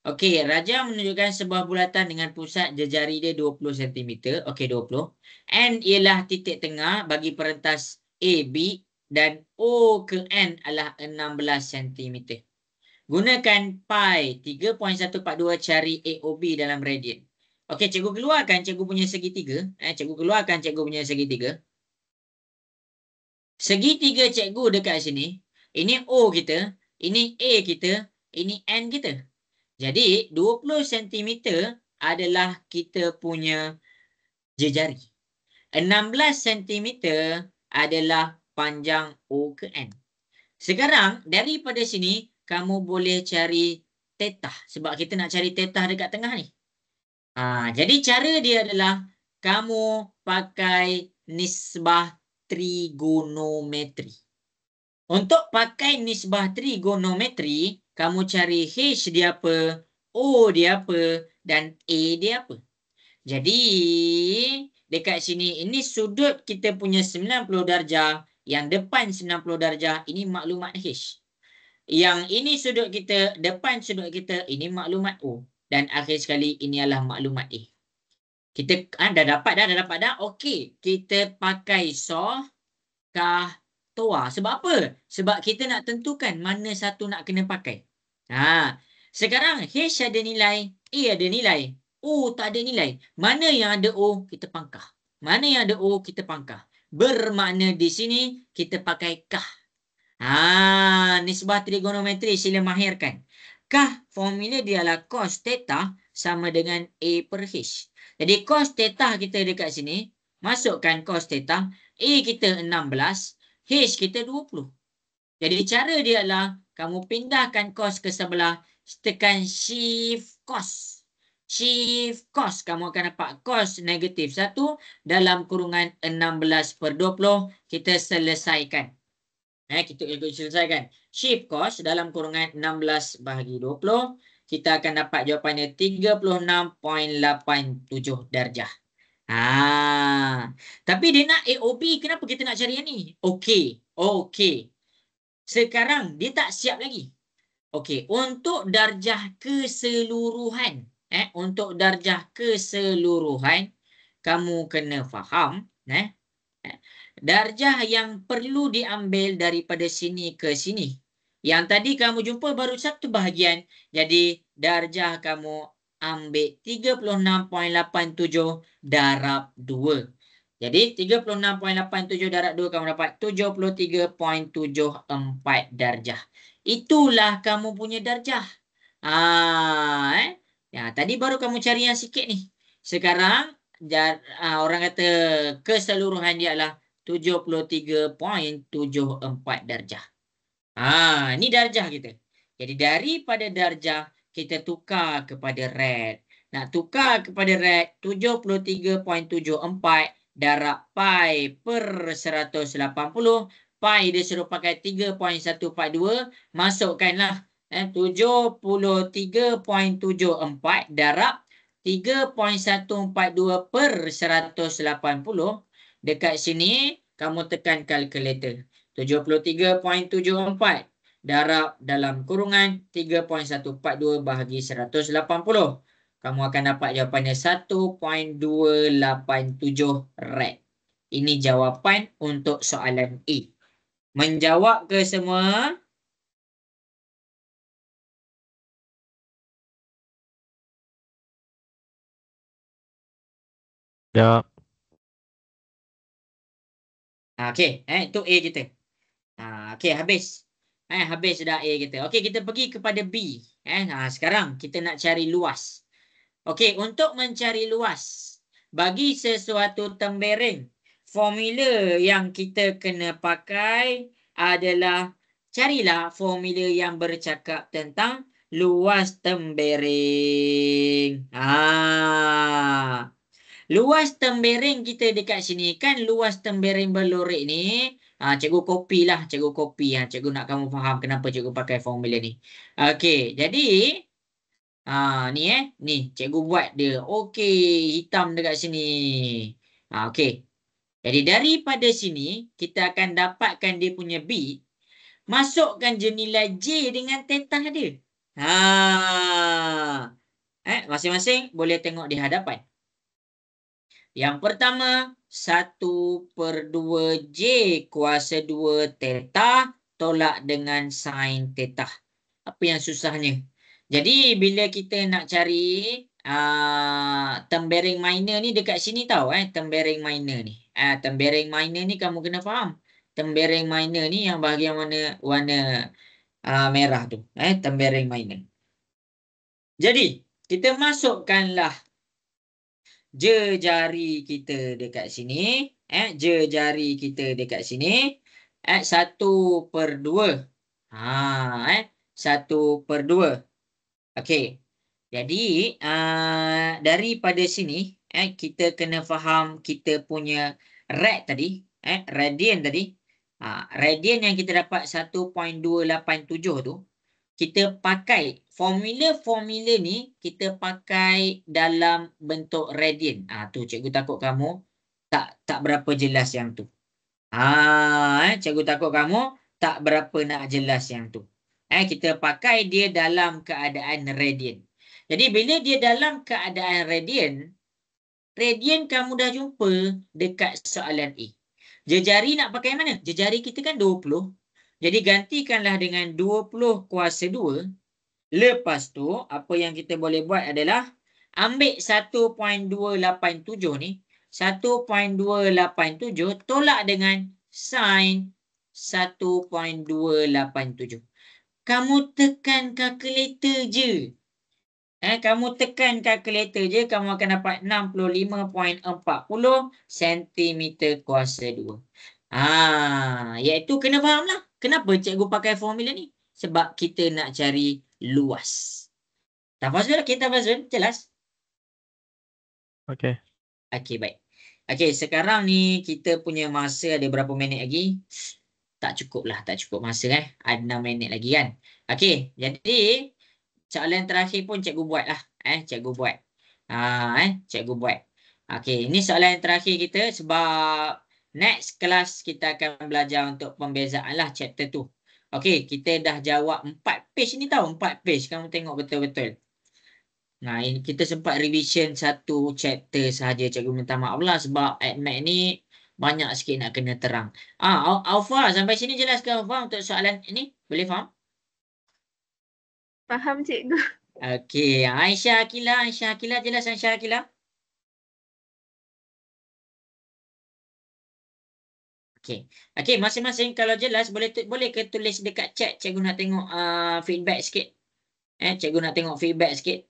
Okey, Raja menunjukkan sebuah bulatan dengan pusat jejari dia 20 cm. Okey, 20. N ialah titik tengah bagi perentas AB dan O ke N adalah 16 cm. Gunakan pi 3.142 cari AOB dalam radian. Okey, cikgu keluarkan cikgu punya segitiga. Cikgu keluarkan cikgu punya segitiga. Segitiga cikgu dekat sini. Ini O kita. Ini A kita. Ini N kita. Jadi, 20 cm adalah kita punya jejari. 16 cm adalah panjang O ke N. Sekarang, daripada sini, kamu boleh cari theta. Sebab kita nak cari theta dekat tengah ni. Jadi cara dia adalah kamu pakai nisbah trigonometri. Untuk pakai nisbah trigonometri, kamu cari H dia apa, O dia apa, dan A dia apa. Jadi, dekat sini, ini sudut kita punya 90 darjah. Yang depan 90 darjah, ini maklumat H. Yang ini sudut kita, depan sudut kita, ini maklumat O. Dan akhir sekali, ini adalah maklumat A. Kita dah dapat dah. Okey, kita pakai saw kah toa. Sebab apa? Sebab kita nak tentukan mana satu nak kena pakai. Sekarang H ada nilai, A ada nilai, O tak ada nilai. Mana yang ada O, kita pangkah. Mana yang ada O, kita pangkah. Bermakna di sini kita pakai kah. Nisbah trigonometri sila mahirkan. Kah formula dia adalah cos theta sama dengan A per H. Jadi cos theta kita dekat sini, masukkan cos theta, A kita 16, H kita 20. Jadi cara dia adalah kamu pindahkan cos ke sebelah, tekan shift cos. Shift cos, kamu akan dapat cos negatif 1 dalam kurungan 16 per 20. Kita selesaikan. Kita selesaikan. Shift cos dalam kurungan 16 bahagi 20. Kita akan dapat jawapannya 36.87 darjah. Tapi dia nak AOB. Kenapa kita nak cari yang ni? Okey. Sekarang dia tak siap lagi. Okey. Untuk darjah keseluruhan. Untuk darjah keseluruhan. Kamu kena faham. Darjah yang perlu diambil daripada sini ke sini. Yang tadi kamu jumpa baru satu bahagian. Jadi darjah kamu ambil 36.87 darab 2. Jadi 36.87 darab 2 kamu dapat 73.74 darjah. Itulah kamu punya darjah. Tadi baru kamu cari yang sikit ni. Sekarang orang kata keseluruhan dia adalah 73.74 darjah. Ini darjah kita. Jadi daripada darjah kita tukar kepada rad. Nak tukar kepada rad 73.74 darab pi per 180. Pi dia suruh pakai 3.142. Masukkanlah 73.74 darab 3.142 per 180. Dekat sini, kamu tekan kalkulator. 73.74 darab dalam kurungan 3.142 bahagi 180. Kamu akan dapat jawapannya 1.287 rad. Ini jawapan untuk soalan A. Menjawab ke semua? Ya. Okey, itu A kita. Okey, habis. Habis dah A kita. Okey, kita pergi kepada B. Sekarang kita nak cari luas. Okey, untuk mencari luas, bagi sesuatu tembereng, formula yang kita kena pakai adalah carilah formula yang bercakap tentang luas tembereng. Luas tembereng kita dekat sini kan luas tembereng berlorek ni. Cikgu copy lah. Cikgu copy. Cikgu nak kamu faham kenapa cikgu pakai formula ni. Okey. Jadi. Ni cikgu buat dia. Okey. Hitam dekat sini. Okey. Jadi daripada sini. Kita akan dapatkan dia punya B. Masukkan je nilai J dengan theta dia. Masing-masing boleh tengok di hadapan. Yang pertama, 1/2 J kuasa 2 theta tolak dengan sin theta. Apa yang susahnya? Jadi, bila kita nak cari tembereng minor ni dekat sini tahu. Tembereng minor ni. Tembereng minor ni kamu kena faham. Tembereng minor ni yang bahagian warna merah tu. Tembereng minor. Jadi, kita masukkanlah jari kita dekat sini. Jari kita dekat sini. 1/2. 1/2. Okey. Jadi, daripada sini, kita kena faham kita punya rad tadi. Radian tadi. Radian yang kita dapat 1.287 tu. Kita pakai formula ni kita pakai dalam bentuk radian. Tu cikgu takut kamu tak berapa jelas yang tu. Cikgu takut kamu tak berapa nak jelas yang tu. Kita pakai dia dalam keadaan radian. Jadi bila dia dalam keadaan radian, radian kamu dah jumpa dekat soalan A. Jejari nak pakai mana? Jejari kita kan 20. Jadi gantikanlah dengan 20 kuasa 2. Lepas tu, apa yang kita boleh buat adalah ambil 1.287 ni. 1.287 tolak dengan sin 1.287. Kamu tekan kalkulator je. Kamu tekan kalkulator je, kamu akan dapat 65.40 cm kuasa 2. Iaitu kena faham lah. Kenapa cikgu pakai formula ni? Sebab kita nak cari luas. Tafazul, okey Tafazul, jelas? Okey. Okey, baik. Okey, sekarang ni kita punya masa ada berapa minit lagi? Tak cukup lah, tak cukup masa Ada 6 minit lagi kan? Okey, jadi soalan terakhir pun cikgu buat lah. Cikgu buat. Cikgu buat. Okey, ini soalan terakhir kita sebab next kelas kita akan belajar untuk pembezaan lah chapter tu. Okey, kita dah jawab 4 page ni tahu. 4 page. Kamu tengok betul-betul. Nah, ini kita sempat revision satu chapter sahaja. Cikgu minta maaf lah sebab AdMath ni banyak sikit nak kena terang. Alfa, sampai sini jelas ke Alfa untuk soalan ini? Boleh faham? Faham cikgu. Okey, Aisyah Akila jelas Aisyah Akila? Okey, masing-masing kalau jelas boleh ke tulis dekat chat. Cikgu nak tengok feedback sikit. Cikgu nak tengok feedback sikit.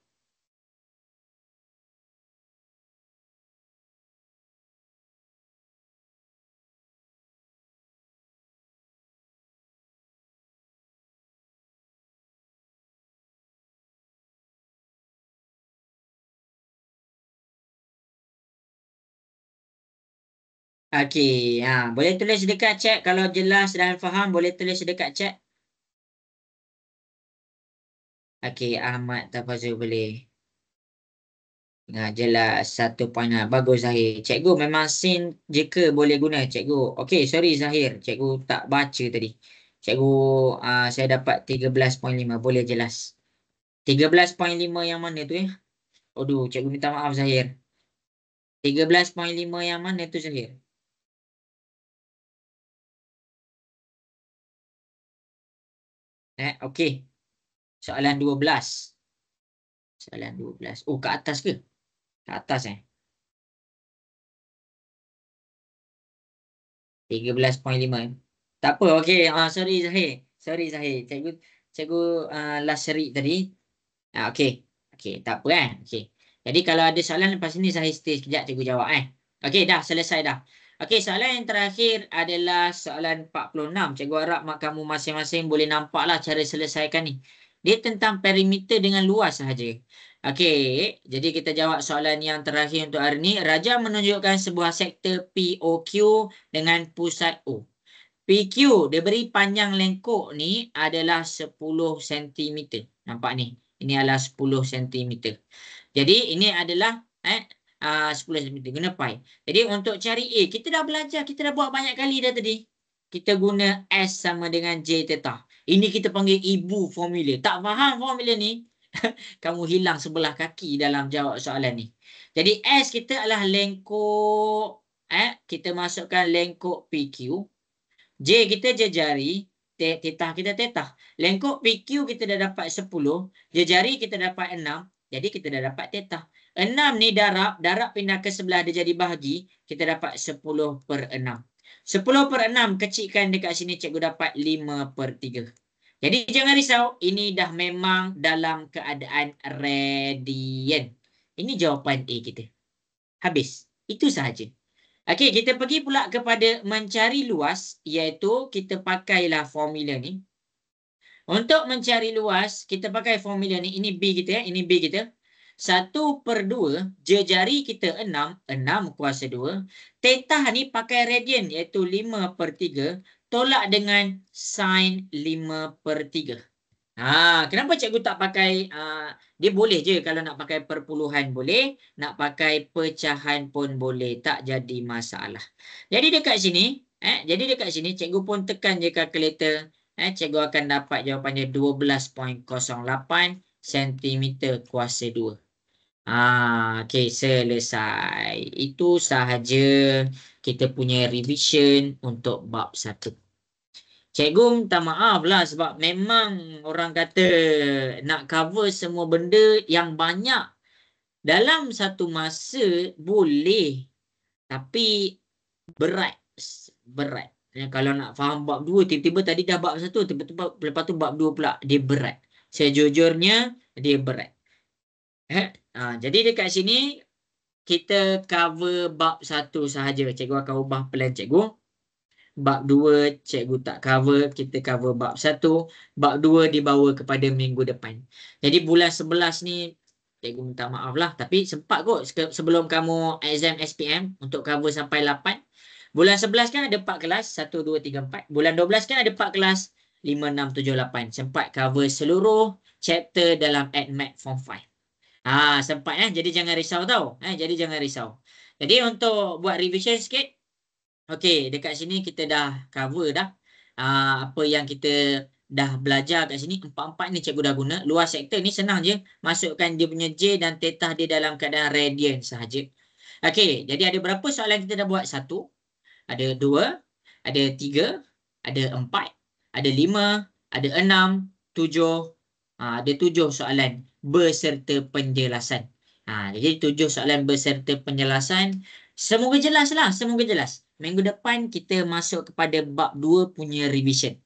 Okey, boleh tulis dekat chat kalau jelas dan faham, boleh tulis dekat chat. Okey, Ahmad Tafazul boleh. Jelas 1.5. Bagus Zahir. Cikgu memang sin jika boleh guna cikgu. Okey, sorry Zahir. Cikgu tak baca tadi. Cikgu saya dapat 13.5. Boleh jelas. 13.5 yang mana tu Aduh, cikgu minta maaf Zahir. 13.5 yang mana tu Zahir? Okey. Soalan 12. Soalan 12. Oh, kat atas ke? Kat atas 13.5. Tak apa, okey. Sorry Zahir. Cikgu last serik tadi. Okey. Okey, tak apa Okey. Jadi kalau ada soalan lepas ni Zahir stay sekejap cikgu jawab Okey, dah selesai dah. Okey, soalan yang terakhir adalah soalan 46. Cikgu harap kamu masing-masing boleh nampaklah cara selesaikan ni. Dia tentang perimeter dengan luas sahaja. Okey, jadi kita jawab soalan yang terakhir untuk hari ni. Raja menunjukkan sebuah sektor POQ dengan pusat O. PQ, dia beri panjang lengkok ni adalah 10 cm. Nampak ni? Ini adalah 10 cm. Jadi ini adalah 10 cm. Guna pi. Jadi untuk cari A, kita dah belajar. Kita dah buat banyak kali dah tadi. Kita guna S sama dengan J theta. Ini kita panggil ibu formula. Tak faham formula ni? Kamu hilang sebelah kaki dalam jawab soalan ni. Jadi S kita adalah lengkok. Kita masukkan lengkok PQ. J kita jejari. Theta kita theta. Lengkok PQ kita dah dapat 10. Jejari kita dapat 6. Jadi kita dah dapat theta. 6 ni darab pindah ke sebelah dia jadi bahagi. Kita dapat 10/6. 10/6 kecilkan dekat sini cikgu dapat 5/3. Jadi jangan risau. Ini dah memang dalam keadaan radian. Ini jawapan A kita. Habis. Itu sahaja. Okey, kita pergi pula kepada mencari luas. Iaitu kita pakailah formula ni. Untuk mencari luas, kita pakai formula ni. Ini B kita Ini B kita. 1/2 jejari kita 6. 6 kuasa 2. Theta ni pakai radian iaitu 5/3. Tolak dengan sin 5/3. Kenapa cikgu tak pakai dia boleh je kalau nak pakai perpuluhan boleh, nak pakai pecahan pun boleh, tak jadi masalah. Jadi dekat sini cikgu pun tekan je kalkulator, cikgu akan dapat jawapannya 12.08 cm kuasa 2. Okey, selesai. Itu sahaja kita punya revision untuk bab 1. Cikgu minta maaf lah sebab memang orang kata nak cover semua benda yang banyak dalam satu masa boleh, tapi berat. Berat. Kalau nak faham bab 2, tiba-tiba tadi dah bab 1, tiba-tiba lepas tu bab 2 pula, dia berat. Sejujurnya dia berat. Jadi dekat sini kita cover bab 1 sahaja. Cikgu akan ubah plan cikgu. Bab 2 cikgu tak cover, kita cover bab 1. Bab 2 dibawa kepada minggu depan. Jadi bulan 11 ni cikgu minta maaf lah, tapi sempat kot sebelum kamu exam SPM untuk cover sampai 8. Bulan 11 kan ada 4 kelas, 1, 2, 3, 4. Bulan 12 kan ada 4 kelas, 5, 6, 7, 8. Sempat cover seluruh chapter dalam AdMath Form 5. Sempat jadi jangan risau tau. Jadi jangan risau. Jadi untuk buat revision sikit, okey, dekat sini kita dah cover dah apa yang kita dah belajar kat sini. 4 ni cikgu dah guna. Luar sektor ni senang je. Masukkan dia punya J dan theta dia dalam keadaan radian sahaja. Okey, jadi ada berapa soalan kita dah buat? 1, ada 2, ada 3, ada 4, ada 5, ada 6, 7. Ada 7 soalan beserta penjelasan. Jadi 7 soalan beserta penjelasan. Semoga jelas lah. Semoga jelas. Minggu depan kita masuk kepada bab 2 punya revision.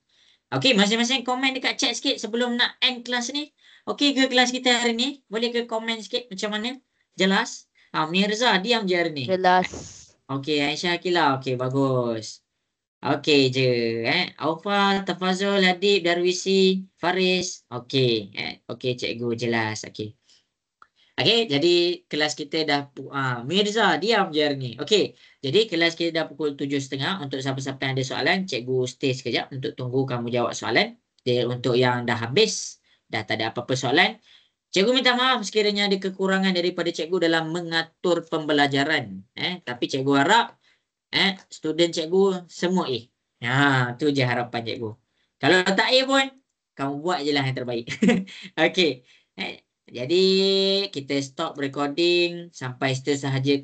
Okey, masing-masing komen dekat chat sikit sebelum nak end kelas ni. Okey ke kelas kita hari ni? Boleh ke komen sikit macam mana? Jelas? Mirza diam je hari ni. Jelas. Okey, Aisyah Akilah. Okey, bagus. Okey je. Aufa, Tafazul, Hadib, Darwisi, Faris. Okey. Okey, cikgu jelas. Okey. Okey, jadi kelas kita dah Mirza diam je hari ni. Okey. Jadi kelas kita dah pukul 7.30. Untuk siapa-siapa yang ada soalan, cikgu stay sekejap untuk tunggu kamu jawab soalan. Untuk yang dah habis, dah tak ada apa-apa soalan, cikgu minta maaf sekiranya ada kekurangan daripada cikgu dalam mengatur pembelajaran. Tapi cikgu harap student cikgu semua A. Tu je harapan cikgu. Kalau tak A pun, kamu buat je lah yang terbaik. Okey. Jadi kita stop recording sampai situ sahaja